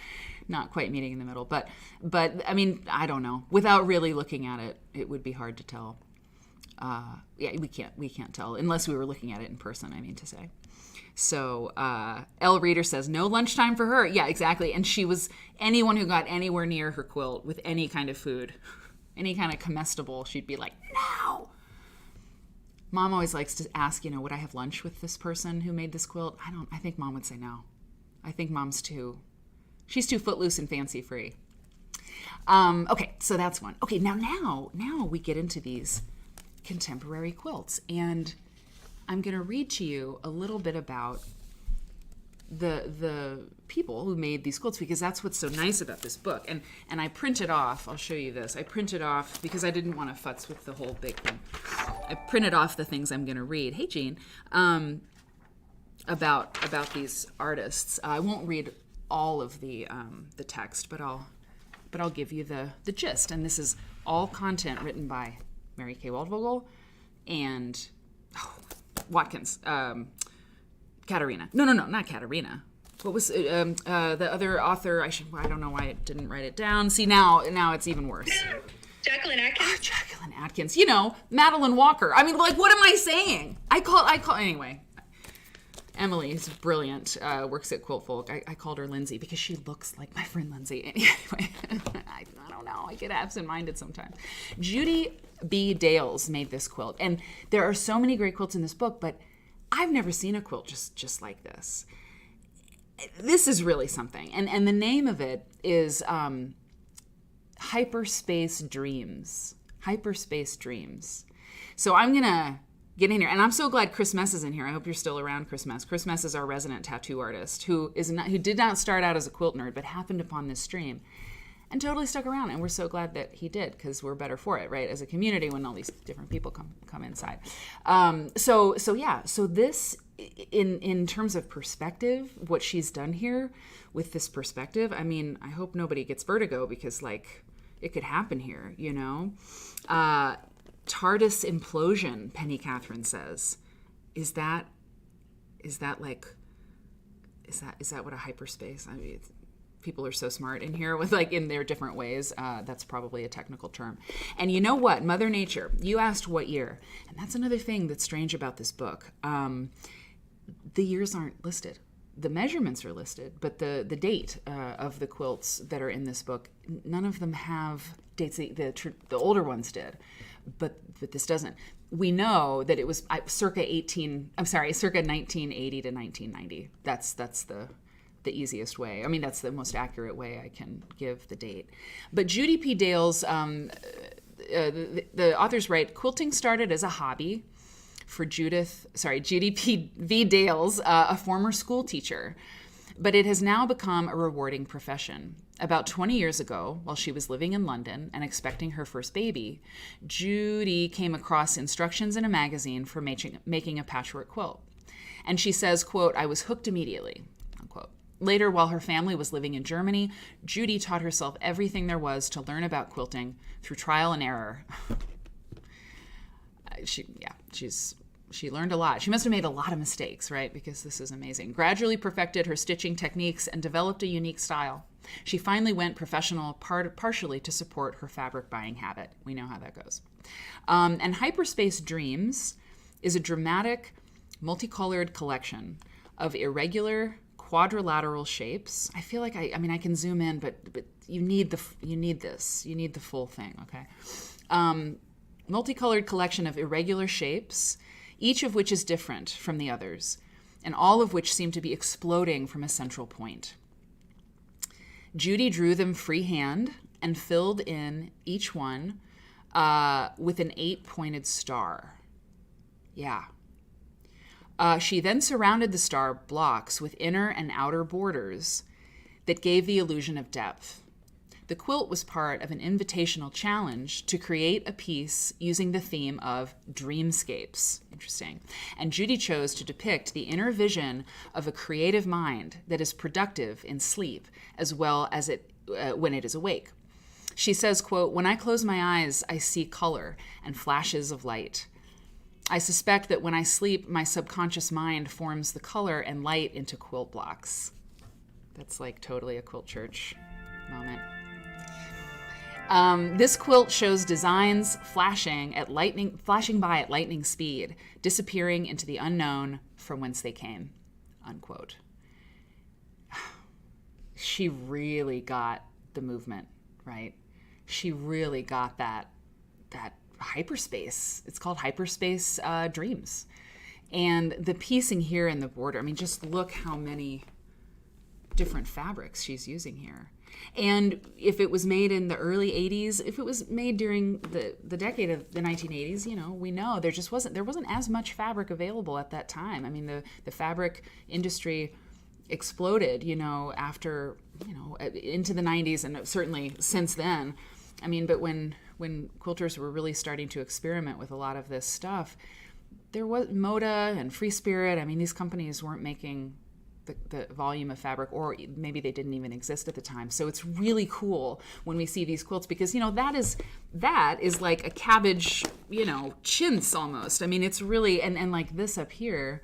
meeting in the middle. But I mean, I don't know. Without really looking at it, it would be hard to tell. We can't tell unless we were looking at it in person, I mean to say. So L. Reader says, no lunchtime for her. Yeah, exactly. And she was anyone who got anywhere near her quilt with any kind of food, any kind of comestible, she'd be like, no. Mom always likes to ask, would I have lunch with this person who made this quilt? I think Mom would say no. I think she's too footloose and fancy free. Okay, so that's one. Okay, now we get into these contemporary quilts, and I'm going to read to you a little bit about the people who made these quilts, because that's what's so nice about this book. And I printed off, I'll show you this. I printed off, because I didn't want to futz with the whole big thing. I printed off the things I'm going to read. Hey, Jean. About these artists. I won't read all of the text, but I'll give you the gist. And this is all content written by Mary Kay Waldvogel and Watkins. Katarina. No, not Katarina. What was the other author? I don't know why I didn't write it down. See, now it's even worse. Jacqueline Atkins. Oh, Jacqueline Atkins. Madeline Walker. I mean, like, what am I saying? I call anyway. Emily is brilliant. Works at Quilt Folk. I called her Lindsay because she looks like my friend Lindsay. Anyway, I don't know. I get absent-minded sometimes. Judy B. Dales made this quilt, and there are so many great quilts in this book, but I've never seen a quilt just like this. This is really something. And the name of it is Hyperspace Dreams. Hyperspace Dreams. So I'm going to get in here. And I'm so glad Chris Mess is in here. I hope you're still around, Chris Mess. Chris Mess is our resident tattoo artist who did not start out as a quilt nerd, but happened upon this stream and totally stuck around. And we're so glad that he did, because we're better for it, right? As a community, when all these different people come inside. So this, in terms of perspective, what she's done here with this perspective, I mean, I hope nobody gets vertigo, because like it could happen here, TARDIS implosion, Penny Catherine says. Is that what a hyperspace? I mean, people are so smart in here with like in their different ways. That's probably a technical term. And you know what? Mother Nature, you asked what year. And that's another thing that's strange about this book. The years aren't listed. The measurements are listed, but the date of the quilts that are in this book, none of them have dates. The older ones did, but this doesn't. We know that it was circa 1980 to 1990. That's the easiest way. I mean, that's the most accurate way I can give the date. But Judy P. Dales, the authors write, quilting started as a hobby for Judy P. V. Dales, a former school teacher, but it has now become a rewarding profession. About 20 years ago, while she was living in London and expecting her first baby, Judy came across instructions in a magazine for making a patchwork quilt. And she says, quote, "I was hooked immediately," unquote. Later, while her family was living in Germany, Judy taught herself everything there was to learn about quilting through trial and error. She learned a lot. She must have made a lot of mistakes, right? Because this is amazing. Gradually perfected her stitching techniques and developed a unique style. She finally went professional partially to support her fabric buying habit. We know how that goes. And Hyperspace Dreams is a dramatic, multicolored collection of irregular, quadrilateral shapes. I feel like I can zoom in, but you need the full thing, okay? Multicolored collection of irregular shapes, each of which is different from the others, and all of which seem to be exploding from a central point. Judy drew them freehand and filled in each one with an 8-pointed star. Yeah. She then surrounded the star blocks with inner and outer borders that gave the illusion of depth. The quilt was part of an invitational challenge to create a piece using the theme of dreamscapes. Interesting. And Judy chose to depict the inner vision of a creative mind that is productive in sleep as well as when it is awake. She says, quote, "When I close my eyes, I see color and flashes of light. I suspect that when I sleep, my subconscious mind forms the color and light into quilt blocks." That's like totally a Quilt Church moment. This quilt shows designs flashing by at lightning speed, disappearing into the unknown from whence they came, unquote. She really got the movement, right? She really got that hyperspace. It's called hyperspace dreams. And the piecing here in the border, I mean, just look how many different fabrics she's using here. And if it was made in the early 80s, if it was made during the decade of the 1980s, we know there wasn't as much fabric available at that time. I mean, the fabric industry exploded, after, into the 90s and certainly since then. I mean, but when quilters were really starting to experiment with a lot of this stuff, there was Moda and Free Spirit. I mean, these companies weren't making the volume of fabric, or maybe they didn't even exist at the time. So it's really cool when we see these quilts because, that is like a cabbage, chintz almost. I mean, it's really, and like this up here,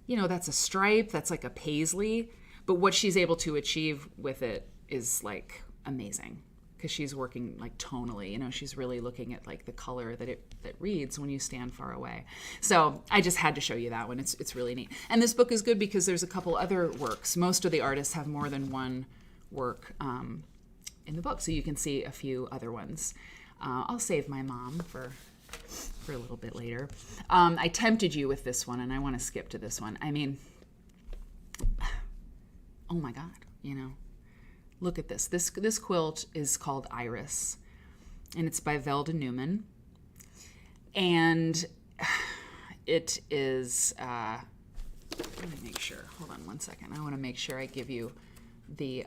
that's a stripe, that's like a paisley, but what she's able to achieve with it is like amazing because she's working like tonally, she's really looking at like the color that reads when you stand far away. So I just had to show you that one. It's really neat. And this book is good because there's a couple other works. Most of the artists have more than one work in the book, so you can see a few other ones. I'll save my mom for a little bit later. I tempted you with this one, and I want to skip to this one. I mean, oh my God, Look at this. This quilt is called Iris, and it's by Velda Newman. And it is, let me make sure. Hold on one second. I want to make sure I give you the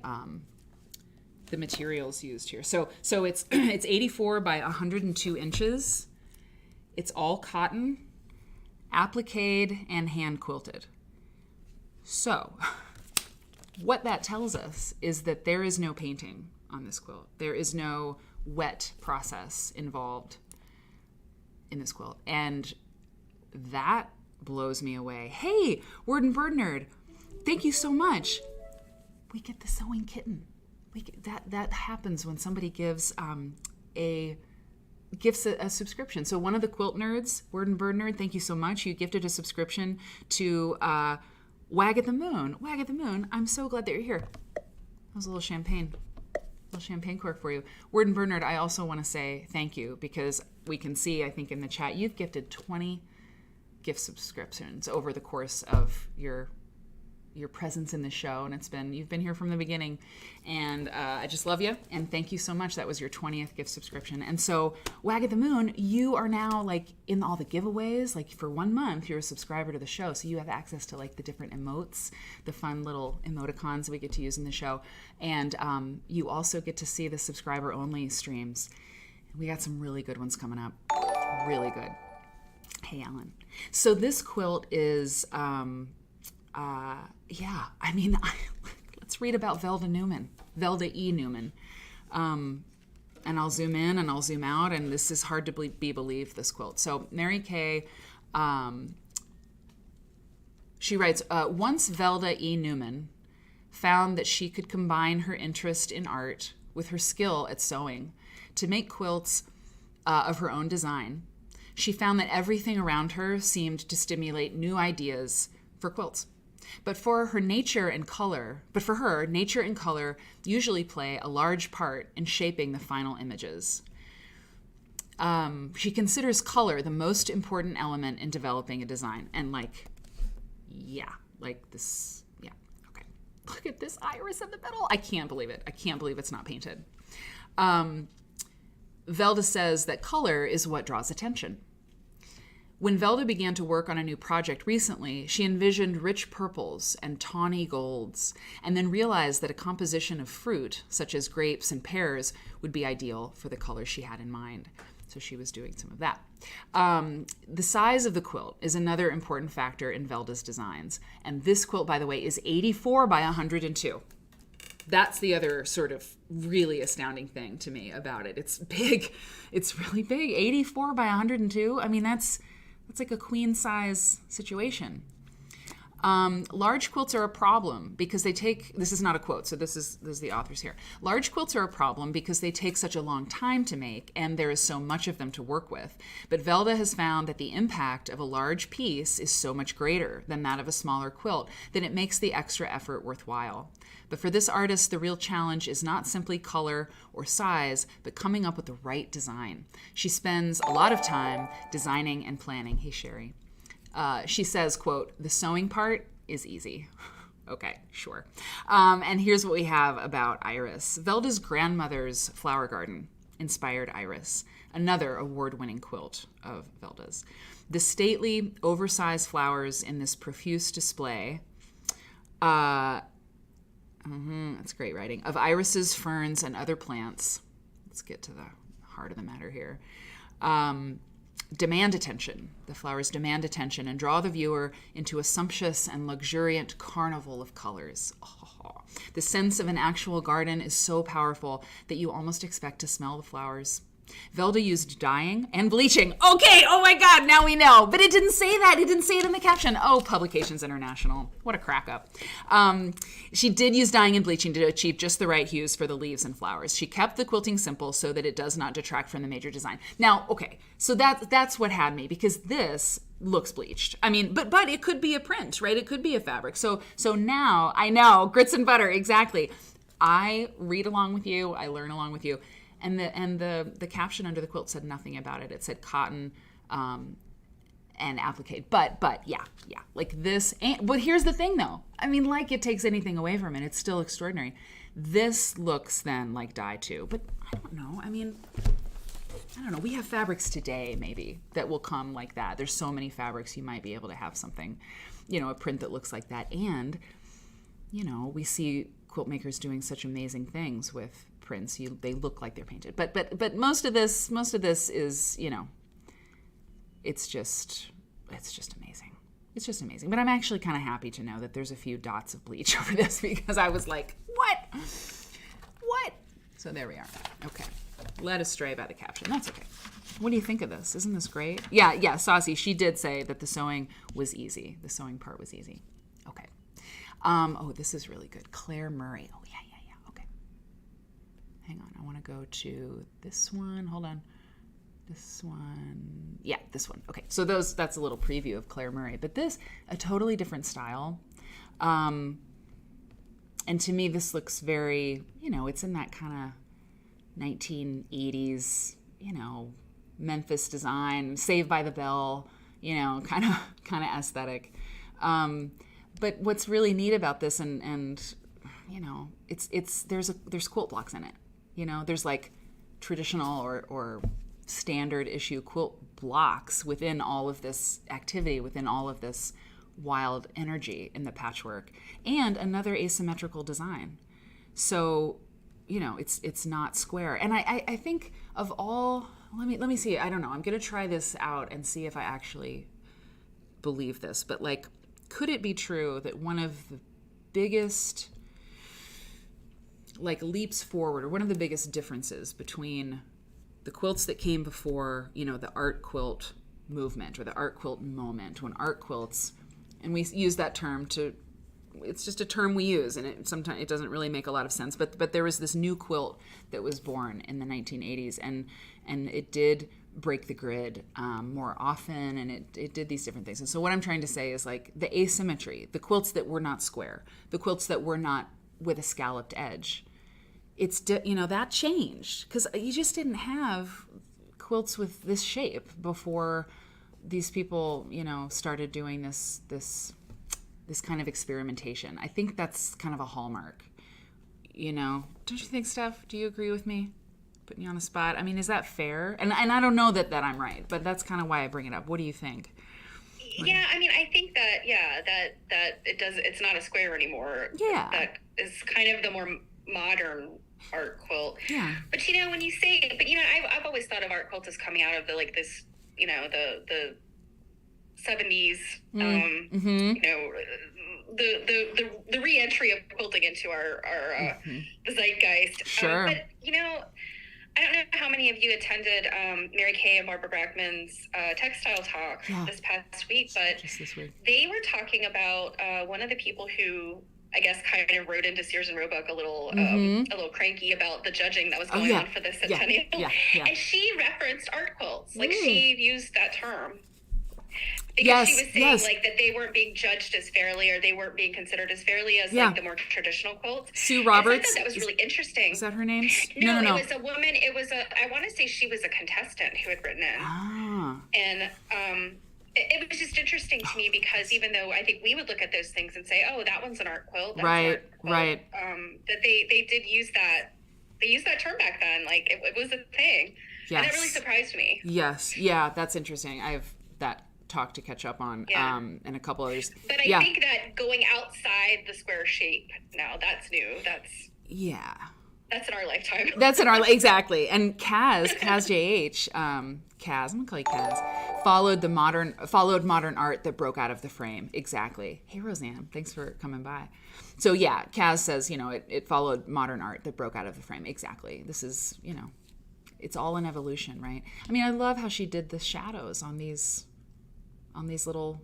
materials used here. So it's 84 by 102 inches. It's all cotton, appliqued, and hand quilted. So what that tells us is that there is no painting on this quilt. There is no wet process involved in this quilt. And that blows me away. Hey, Word and Bird Nerd, thank you so much. We get the sewing kitten. That happens when somebody gives a subscription. So one of the Quilt Nerds, Word and Bird Nerd, thank you so much. You gifted a subscription to Wag at the Moon. Wag at the Moon, I'm so glad that you're here. That was a little champagne cork for you. Word and Bird Nerd, I also want to say thank you because we can see, I think in the chat, you've gifted 20 gift subscriptions over the course of your presence in the show, and you've been here from the beginning, and I just love you, and thank you so much. That was your 20th gift subscription. And so Wag at the Moon, you are now like in all the giveaways. Like for 1 month you're a subscriber to the show, so you have access to like the different emotes, the fun little emoticons that we get to use in the show, and you also get to see the subscriber only streams. We got some really good ones coming up, really good. Hey Alan, so this quilt is let's read about Velda E. Newman. And I'll zoom in and I'll zoom out, and this is hard to be believed, this quilt. So Mary Kay, she writes, once Velda E. Newman found that she could combine her interest in art with her skill at sewing to make quilts of her own design. She found that everything around her seemed to stimulate new ideas for quilts. But for her, nature and color usually play a large part in shaping the final images. She considers color the most important element in developing a design. And this, okay. Look at this iris in the middle. I can't believe it. I can't believe it's not painted. Velda says that color is what draws attention. When Velda began to work on a new project recently, she envisioned rich purples and tawny golds, and then realized that a composition of fruit, such as grapes and pears, would be ideal for the colors she had in mind. So she was doing some of that. The size of the quilt is another important factor in Velda's designs. And this quilt, by the way, is 84 by 102. That's the other sort of really astounding thing to me about it. It's big. It's really big. 84 by 102. I mean, that's like a queen size situation. Large quilts are a problem because they take, this is not a quote, so this is the authors here. Large quilts are a problem because they take such a long time to make and there is so much of them to work with. But Velda has found that the impact of a large piece is so much greater than that of a smaller quilt that it makes the extra effort worthwhile. But for this artist, the real challenge is not simply color or size, but coming up with the right design. She spends a lot of time designing and planning. Hey, Sherry. She says, quote, "The sewing part is easy." Okay, sure. And here's what we have about Iris. Velda's grandmother's flower garden inspired Iris, another award-winning quilt of Velda's. The stately, oversized flowers in this profuse display, that's great writing, of irises, ferns, and other plants. Let's get to the heart of the matter here. Demand attention. The flowers demand attention and draw the viewer into a sumptuous and luxuriant carnival of colors. Oh, the sense of an actual garden is so powerful that you almost expect to smell the flowers. Velda used dyeing and bleaching. Okay, oh my God, now we know. But it didn't say that. It didn't say it in the caption. Oh, Publications International. What a crack up. She did use dyeing and bleaching to achieve just the right hues for the leaves and flowers. She kept the quilting simple so that it does not detract from the major design. Now, okay, so that's what had me, because this looks bleached. I mean, but it could be a print, right? It could be a fabric. So now I know, grits and butter, exactly. I read along with you. I learn along with you. And the caption under the quilt said nothing about it. It said cotton and applique. But yeah, like this. But here's the thing, though. I mean, like it takes anything away from it, it's still extraordinary. This looks then like dye too. But I don't know. I mean, I don't know. We have fabrics today maybe that will come like that. There's so many fabrics you might be able to have something, a print that looks like that. And we see quilt makers doing such amazing things with prints. They look like they're painted, but most of this is it's just amazing. It's just amazing. But I'm actually kind of happy to know that there's a few dots of bleach over this, because I was like, what? So there we are. Okay, led astray by the caption. That's okay. What do you think of this? Isn't this great? Yeah. Saucy. She did say that the sewing was easy. The sewing part was easy. Okay. Oh, this is really good. Claire Murray. Oh yeah. Okay. Hang on. I want to go to this one. Hold on. This one. Yeah, this one. Okay. So that's a little preview of Claire Murray. But this, a totally different style. And to me, this looks very, it's in that kind of 1980s, Memphis design, Saved by the Bell, kind of aesthetic. But what's really neat about this, and there's quilt blocks in it. There's like traditional or standard issue quilt blocks within all of this activity, within all of this wild energy in the patchwork, and another asymmetrical design. So, it's not square. And I think of all, let me see. I don't know. I'm gonna try this out and see if I actually believe this. But like, could it be true that one of the biggest leaps forward, or one of the biggest differences between the quilts that came before, the art quilt movement or the art quilt moment, when art quilts, and we use that term it's just a term we use, and sometimes it doesn't really make a lot of sense, but there was this new quilt that was born in the 1980s, and it did break the grid more often, and it did these different things. And so what I'm trying to say is, like, the asymmetry, the quilts that were not square, the quilts that were not with a scalloped edge, that changed, because you just didn't have quilts with this shape before these people started doing this kind of experimentation. I think that's kind of a hallmark. Don't you think, Steph? Do you agree with me? putting you on the spot. I mean, is that fair? And I don't know that I'm right, but that's kind of why I bring it up. What do you think? Yeah, I mean, I think that it's not a square anymore. Yeah. That is kind of the more modern art quilt. Yeah. But when you say it, I've always thought of art quilts as coming out of the this, the 70s, the re-entry of quilting into our the zeitgeist. Sure. But I don't know how many of you attended Mary Kay and Barbara Brackman's textile talk this past week, but just this week. They were talking about one of the people who I guess kind of wrote into Sears and Roebuck a little cranky about the judging that was going on for the centennial. Yeah. And she referenced art quilts. Like she used that term. Because she was saying like that they weren't being judged as fairly, or they weren't being considered as fairly as like the more traditional quilts. Sue Roberts. I thought that was really interesting. Is that her name? No. It was a woman. I want to say she was a contestant who had written it. And it was just interesting to me because even though I think we would look at those things and say, oh, that one's an art quilt. That's an art quilt, that they did use that. They used that term back then. Like it was a thing. Yes. And that really surprised me. Yes. Yeah, that's interesting. I have that talk to catch up on and a couple others. But I think that going outside the square shape now, that's new. That's in our lifetime. Exactly. And Kaz JH, Kaz, I'm gonna call you Kaz, followed modern art that broke out of the frame. Exactly. Hey Roseanne, thanks for coming by. So yeah, Kaz says, it followed modern art that broke out of the frame. Exactly. This is, it's all an evolution, right? I mean, I love how she did the shadows on these little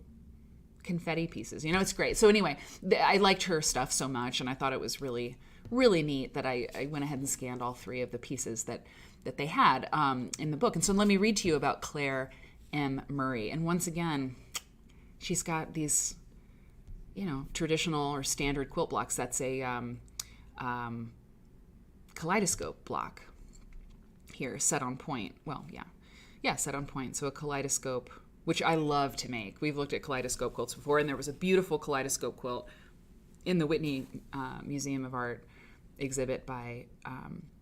confetti pieces. It's great. So anyway, I liked her stuff so much, and I thought it was really, really neat that I went ahead and scanned all three of the pieces that they had in the book. And so let me read to you about Claire M. Murray. And once again, she's got these, traditional or standard quilt blocks. That's a kaleidoscope block here, set on point. Well, set on point. So a kaleidoscope, which I love to make. We've looked at kaleidoscope quilts before, and there was a beautiful kaleidoscope quilt in the Whitney Museum of Art exhibit by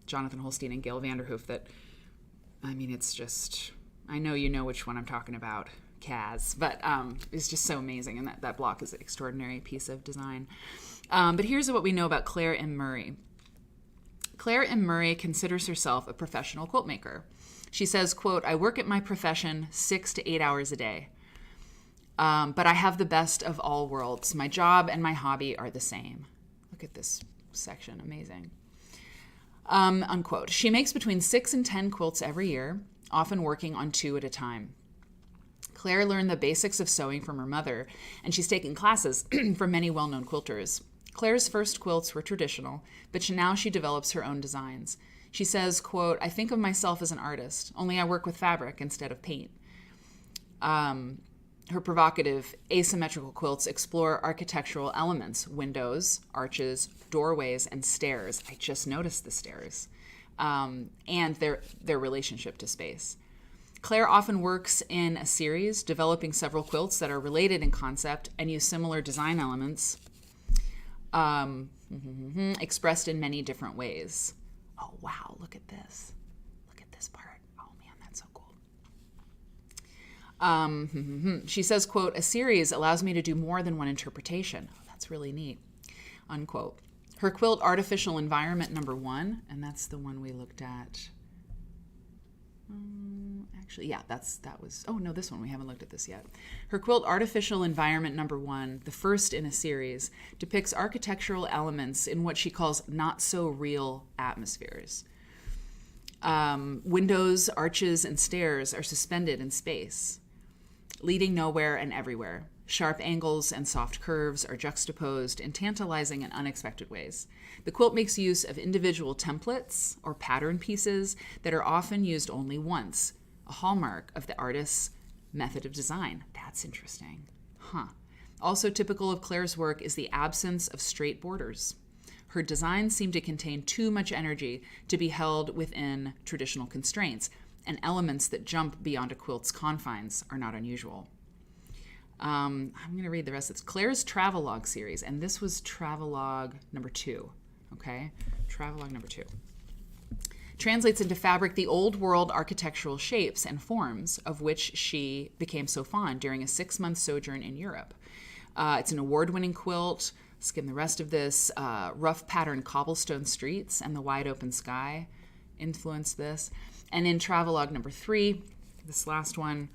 Jonathan Holstein and Gail Vanderhoof that, I mean, it's just, I know you know which one I'm talking about, Kaz, but it's just so amazing, and that block is an extraordinary piece of design. But here's what we know about Claire M. Murray. Claire M. Murray considers herself a professional quilt maker. She says, quote, I work at my profession 6 to 8 hours a day, but I have the best of all worlds. My job and my hobby are the same. Look at this section. Amazing. Unquote. She makes between 6 and 10 quilts every year, often working on 2 at a time. Claire learned the basics of sewing from her mother, and she's taken classes from many well-known quilters. Claire's first quilts were traditional, but now she develops her own designs. She says, quote, I think of myself as an artist, only I work with fabric instead of paint. Her provocative, asymmetrical quilts explore architectural elements, windows, arches, doorways, and stairs. I just noticed the stairs. And their relationship to space. Claire often works in a series, developing several quilts that are related in concept and use similar design elements, expressed in many different ways. Oh, wow, look at this. Look at this part. Oh, man, that's so cool. She says, quote, a series allows me to do more than one interpretation. Oh, that's really neat, unquote. Her quilt, Artificial Environment number 1, and that's the one we looked at. Actually, yeah, this one, we haven't looked at this yet. Her quilt, Artificial Environment number 1, the first in a series, depicts architectural elements in what she calls not-so-real atmospheres. Windows, arches, and stairs are suspended in space, leading nowhere and everywhere. Sharp angles and soft curves are juxtaposed in tantalizing and unexpected ways. The quilt makes use of individual templates or pattern pieces that are often used only once, a hallmark of the artist's method of design. That's interesting. Also typical of Claire's work is the absence of straight borders. Her designs seem to contain too much energy to be held within traditional constraints, and elements that jump beyond a quilt's confines are not unusual. I'm going to read the rest. It's Claire's Travelogue series, and this was Travelogue number 2. Okay? Travelogue number 2. translates into fabric the old world architectural shapes and forms of which she became so fond during a 6-month sojourn in Europe. It's an award-winning quilt. Skim the rest of this. Rough pattern cobblestone streets and the wide open sky influenced this. And in travelogue number 3, this last one,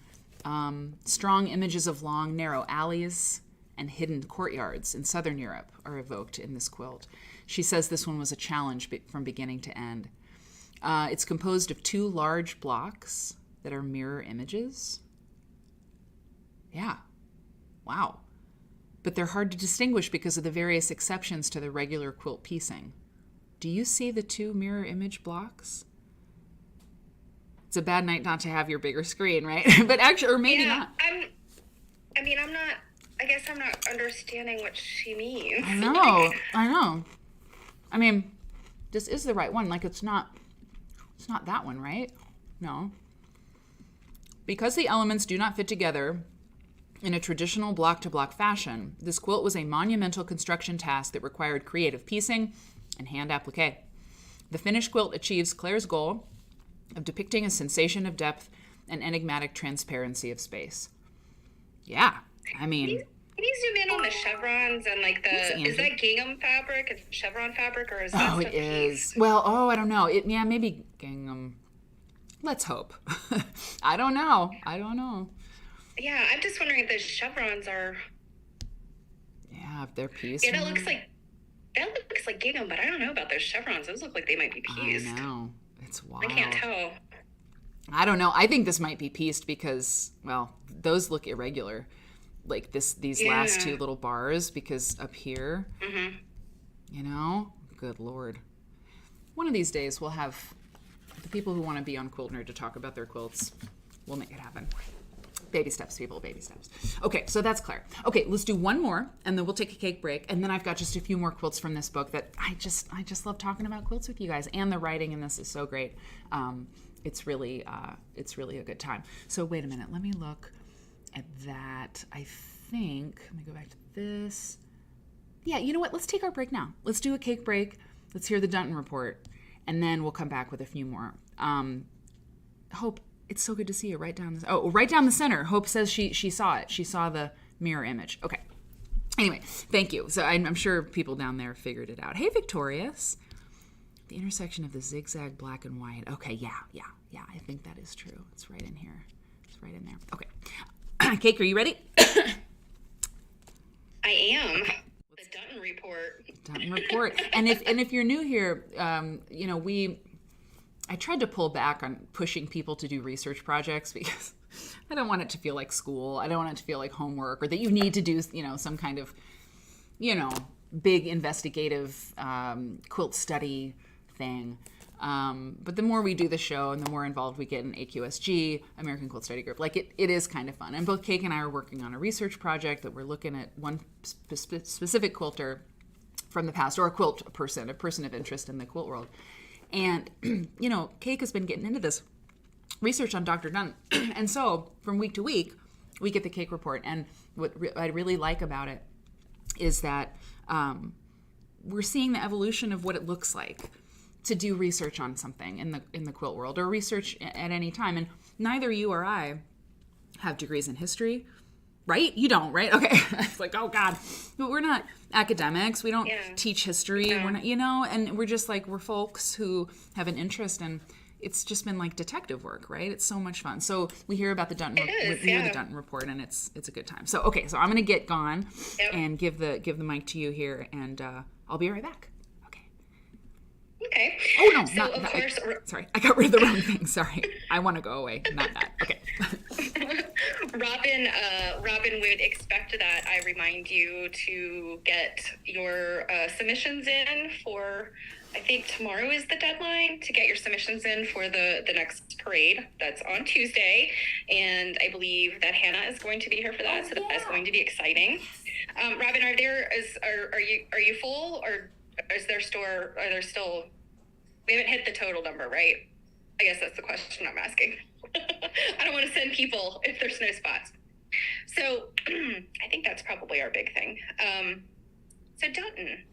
strong images of long, narrow alleys and hidden courtyards in southern Europe are evoked in this quilt. She says this one was a challenge from beginning to end. It's composed of 2 large blocks that are mirror images. Yeah. Wow. But they're hard to distinguish because of the various exceptions to the regular quilt piecing. Do you see the 2 mirror image blocks? It's a bad night not to have your bigger screen, right? But actually, or maybe not. I guess I'm not understanding what she means. I know. I mean, this is the right one. Like, it's not that one, right? No. Because the elements do not fit together in a traditional block-to-block fashion, this quilt was a monumental construction task that required creative piecing and hand applique. The finished quilt achieves Claire's goal of depicting a sensation of depth and enigmatic transparency of space. Yeah, I mean... Can you zoom in on the chevrons and like is that gingham fabric and chevron fabric, or is that stuff it is. Well, I don't know. Maybe gingham. Let's hope. I don't know. Yeah, I'm just wondering if those chevrons are... Yeah, if they're pieced. Yeah, that looks like gingham, but I don't know about those chevrons. Those look like they might be pieced. I know. It's wild. I can't tell. I don't know. I think this might be pieced because, well, those look irregular. Like these last 2 little bars, because up here, good Lord. One of these days we'll have the people who want to be on Quilt Nerd to talk about their quilts. We'll make it happen. Baby steps, people, baby steps. Okay, so that's Claire. Okay, let's do one more, and then we'll take a cake break, and then I've got just a few more quilts from this book that I just love talking about quilts with you guys, and the writing in this is so great. It's really a good time. So wait a minute, let me look at that. I think, let me go back to this. Yeah, you know what? Let's take our break now. Let's do a cake break. Let's hear the Dunton report, and then we'll come back with a few more. Hope, it's so good to see you right down the center. Hope says she saw it. She saw the mirror image. Okay. Anyway, thank you. So I'm sure people down there figured it out. Hey, Victorious. The intersection of the zigzag black and white. Okay, yeah. I think that is true. It's right in here. It's right in there. Okay. Cake, are you ready? I am. The Dunton report. And if you're new here, I tried to pull back on pushing people to do research projects because I don't want it to feel like school. I don't want it to feel like homework, or that you need to do, some kind of, big investigative quilt study thing. But the more we do the show and the more involved we get in AQSG, American Quilt Study Group, like it is kind of fun. And both Cake and I are working on a research project that we're looking at one specific quilter from the past, or a person of interest in the quilt world. And, Cake has been getting into this research on Dr. Dunn. And so from week to week, we get the Cake report. And what I really like about it is that we're seeing the evolution of what it looks like to do research on something in the quilt world, or research at any time. And neither you or I have degrees in history, right? You don't, right? Okay. It's like, oh God, but we're not academics. We don't teach history. Yeah. We're not, and we're just like, we're folks who have an interest, and it's just been like detective work, right? It's so much fun. So we hear about the Dunton, the Dunton report, and it's a good time. So, okay, so I'm going to get gone and give the mic to you here, and I'll be right back. Okay. Oh, no. So, of course... Sorry, I got rid of the wrong thing. Sorry. I want to go away. Not that. Okay. Robin would expect that I remind you to get your submissions in for... I think tomorrow is the deadline to get your submissions in for the next parade. That's on Tuesday. And I believe that Hannah is going to be here for that. So that is going to be exciting. Robin, are you full, or are there still, we haven't hit the total number, right? I guess that's the question I'm asking. I don't want to send people if there's no spots. So I think that's probably our big thing. So Dunton,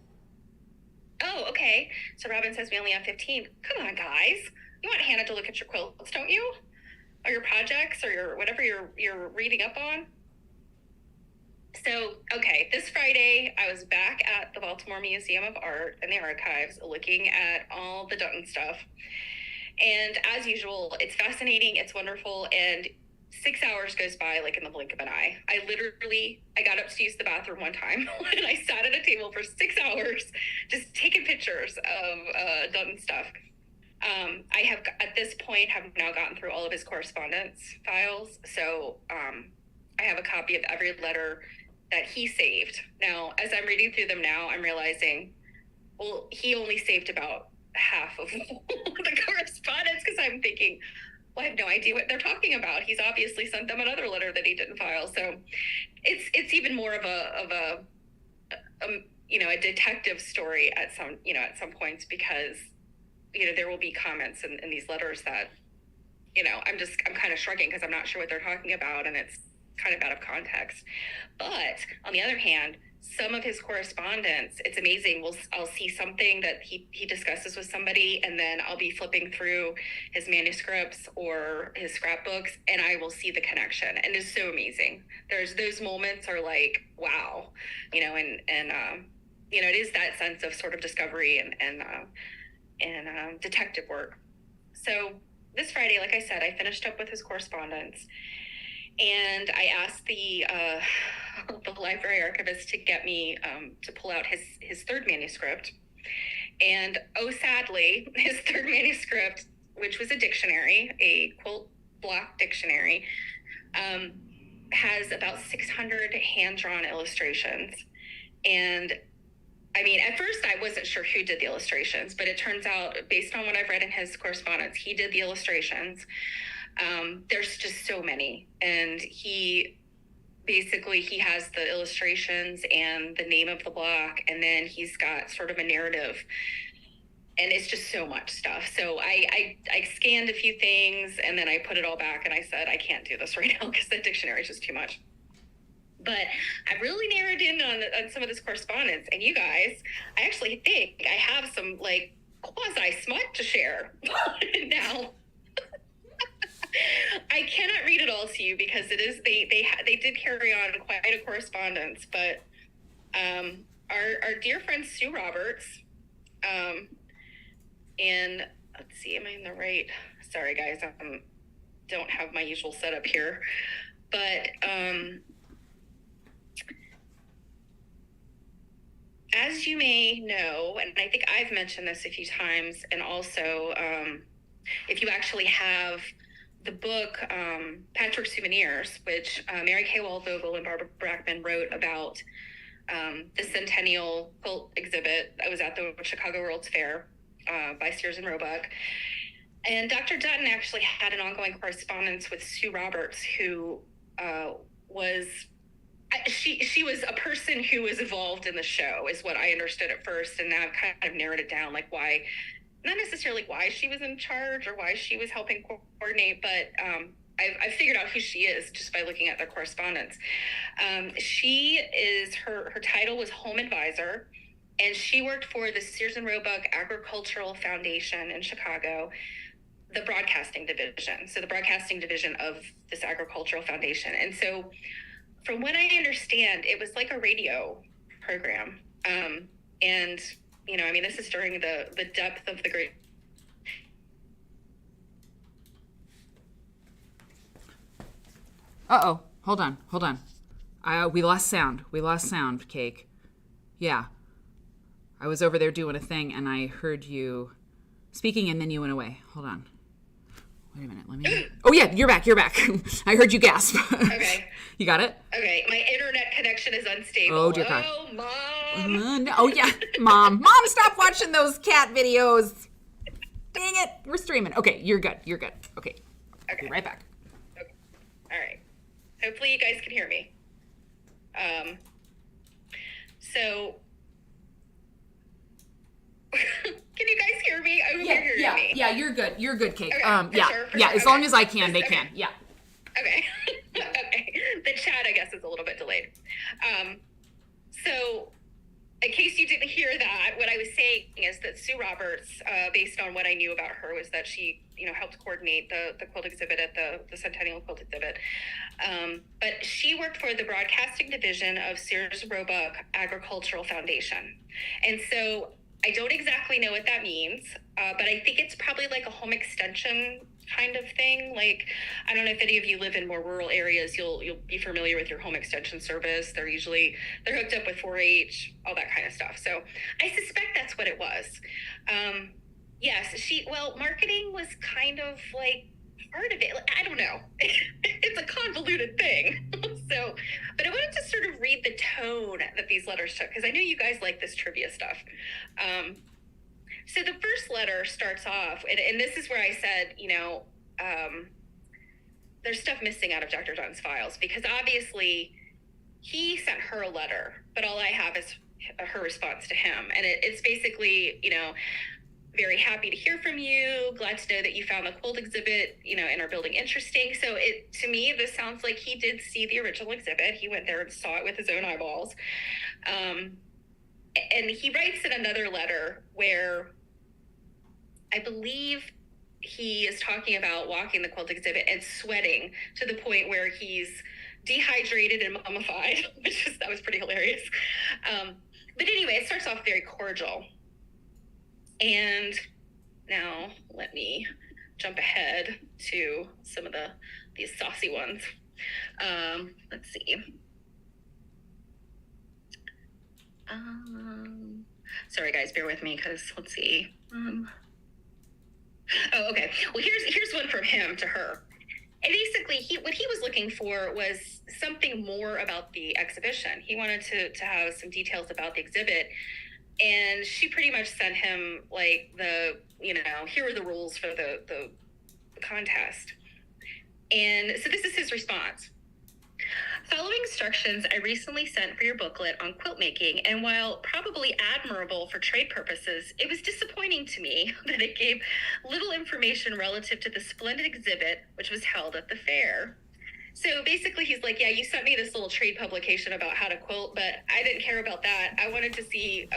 oh, okay. So Robin says we only have 15. Come on, guys. You want Hannah to look at your quilts, don't you? Or your projects or your whatever you're reading up on. So, okay, this Friday, I was back at the Baltimore Museum of Art and the Archives looking at all the Dutton stuff. And as usual, it's fascinating, it's wonderful, and 6 hours goes by like in the blink of an eye. I got up to use the bathroom one time and I sat at a table for 6 hours just taking pictures of Dutton stuff. I have, at this point, have now gotten through all of his correspondence files. So I have a copy of every letter that he saved. Now, as I'm reading through them now, I'm realizing, well, he only saved about half of the correspondence, because I'm thinking, well, I have no idea what they're talking about. He's obviously sent them another letter that he didn't file. So it's even more of a a detective story at some points, because there will be comments in these letters that I'm kind of shrugging because I'm not sure what they're talking about, and it's kind of out of context. But on the other hand, some of his correspondence, it's amazing. I'll see something that he discusses with somebody, and then I'll be flipping through his manuscripts or his scrapbooks, and I will see the connection, and it's so amazing. There's those moments are like, wow, and it is that sense of sort of discovery and detective work. So this Friday, like I said, I finished up with his correspondence, and I asked the library archivist to get me to pull out his third manuscript. And oh, sadly, his third manuscript, which was a dictionary, a quilt block dictionary, has about 600 hand-drawn illustrations. And I mean, at first I wasn't sure who did the illustrations, but it turns out, based on what I've read in his correspondence, he did the illustrations. There's just so many. And he has the illustrations and the name of the block, and then he's got sort of a narrative, and it's just so much stuff. So I scanned a few things, and then I put it all back, and I said, I can't do this right now because the dictionary is just too much. But I really narrowed in on some of this correspondence. And you guys, I actually think I have some like quasi smut to share now. I cannot read it all to you because it is they did carry on quite a correspondence. But our dear friend Sue Roberts, and let's see, am I in the right? Sorry guys, I don't have my usual setup here, but as you may know, and I think I've mentioned this a few times, and also if you actually have the book Patrick Souvenirs, which Mary Kay Waldvogel and Barbara Brackman wrote about the Centennial Quilt exhibit that was at the Chicago World's Fair by Sears and Roebuck. And Dr. Dutton actually had an ongoing correspondence with Sue Roberts, who was... She was a person who was involved in the show, is what I understood at first, and now I've kind of narrowed it down, like why, not necessarily why she was in charge or why she was helping coordinate, but I've figured out who she is just by looking at their correspondence. She is, her title was Home Advisor, and she worked for the Sears and Roebuck Agricultural Foundation in Chicago, the broadcasting division. So the broadcasting division of this agricultural foundation. And so from what I understand, it was like a radio program. And, this is during the depth of the Great... Uh-oh. Hold on. We lost sound, Cake. Yeah. I was over there doing a thing, and I heard you speaking, and then you went away. Hold on. Wait a minute, let me... Oh, yeah, you're back. I heard you gasp. Okay. You got it? Okay, my internet connection is unstable. Oh, dear God. Oh, Mom! No. Oh, yeah, Mom, stop watching those cat videos. Dang it, we're streaming. Okay, you're good. Okay. Be right back. Okay. All right. Hopefully you guys can hear me. So... Can you guys hear me? I hope you're hearing me. Yeah, you're good, Cake. Okay, for sure. As long as I can, they can. Yeah. Okay. Okay. The chat, I guess, is a little bit delayed. So in case you didn't hear that, what I was saying is that Sue Roberts, based on what I knew about her, was that she, helped coordinate the quilt exhibit at the Centennial Quilt Exhibit. But she worked for the broadcasting division of Sears Roebuck Agricultural Foundation. And so I don't exactly know what that means, but I think it's probably like a home extension kind of thing. Like, I don't know if any of you live in more rural areas, you'll be familiar with your home extension service. They're hooked up with 4-H, all that kind of stuff. So I suspect that's what it was. Yes, marketing was kind of like part of it. I don't know. It's a convoluted thing. But I wanted to sort of read the tone that these letters took, because I know you guys like this trivia stuff. So the first letter starts off, and this is where I said, there's stuff missing out of Dr. Dunn's files, because obviously he sent her a letter, but all I have is her response to him. And it's basically, very happy to hear from you. Glad to know that you found the quilt exhibit, in our building interesting. So to me, this sounds like he did see the original exhibit. He went there and saw it with his own eyeballs. And he writes in another letter where I believe he is talking about walking the quilt exhibit and sweating to the point where he's dehydrated and mummified, that was pretty hilarious. But anyway, it starts off very cordial. And now let me jump ahead to some of these saucy ones. Let's see. Sorry guys, bear with me, because let's see. Okay. Well, here's one from him to her. And basically, what he was looking for was something more about the exhibition. He wanted to have some details about the exhibit. And she pretty much sent him like here are the rules for the contest. And so this is his response. Following instructions I recently sent for your booklet on quilt making, and while probably admirable for trade purposes, it was disappointing to me that it gave little information relative to the splendid exhibit which was held at the fair. So basically he's like, yeah, you sent me this little trade publication about how to quilt, but I didn't care about that. I wanted to see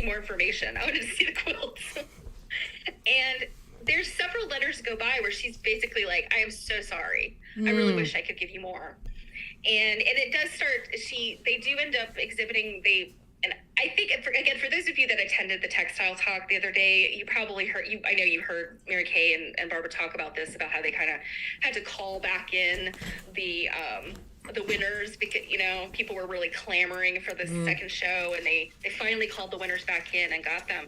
more information. I wanted to see the quilts. And there's several letters go by where she's basically like, I am so sorry. I really wish I could give you more. And it does start, they do end up exhibiting, and I think, for those of you that attended the textile talk the other day, you probably heard, I know you heard Mary Kay and Barbara talk about this, about how they kind of had to call back in the winners, because, people were really clamoring for the second show, and they finally called the winners back in and got them.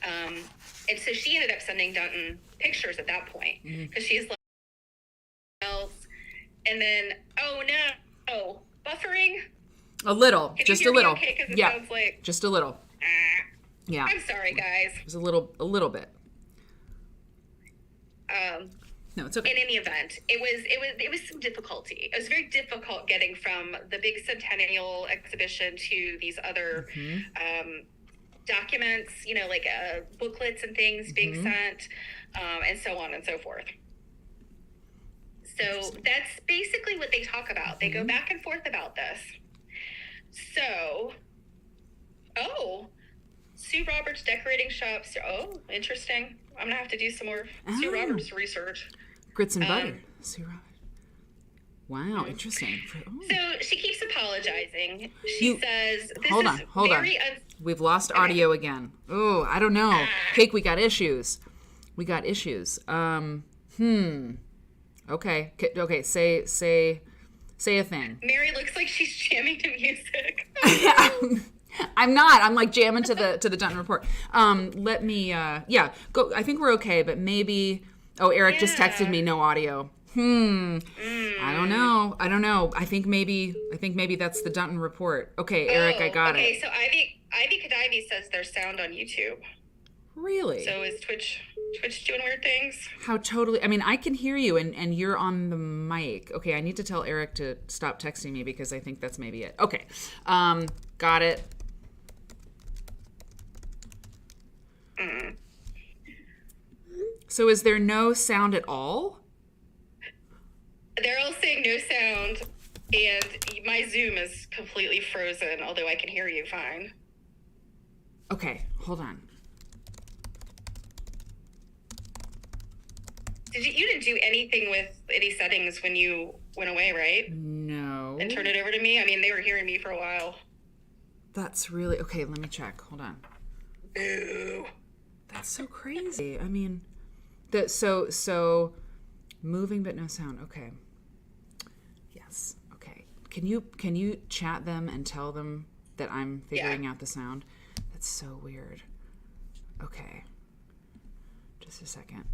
And so she ended up sending Dunton pictures at that point, because she's like, else. And then, oh no, buffering. A little, just a little. Okay? Yeah, sounds like, just a little. Yeah. I'm sorry, guys. It was a little bit. No, it's okay. In any event, it was some difficulty. It was very difficult getting from the big Centennial exhibition to these other documents, like booklets and things being sent, and so on and so forth. So that's basically what they talk about. They go back and forth about this. So, Sue Roberts decorating shops. Oh, interesting. I'm going to have to do some more Sue Roberts research. Grits and butter. Sue Roberts. Wow, interesting. So she keeps apologizing. She says, hold on. We've lost audio again. Oh, I don't know. Cake, we got issues. Okay, say a thing. Mary looks like she's jamming to music. I'm not. I'm like jamming to the Dunton report. Let me go. I think we're okay, but maybe Eric just texted me no audio. I don't know. I think maybe that's the Dunton report. Okay, Eric, I got it. Okay, so Ivy Kadivi says there's sound on YouTube. Really? So is Twitch doing weird things? How totally? I mean, I can hear you, and you're on the mic. Okay, I need to tell Eric to stop texting me, because I think that's maybe it. Okay, got it. So is there no sound at all? They're all saying no sound, and my Zoom is completely frozen, although I can hear you fine. Okay, hold on. You didn't do anything with any settings when you went away, right? No. And turned it over to me? I mean, they were hearing me for a while. That's really... Okay, let me check. Hold on. Boo. That's so crazy. I mean, so moving but no sound. Okay. Yes. Okay. Can you chat them and tell them that I'm figuring out the sound? That's so weird. Okay. Just a second.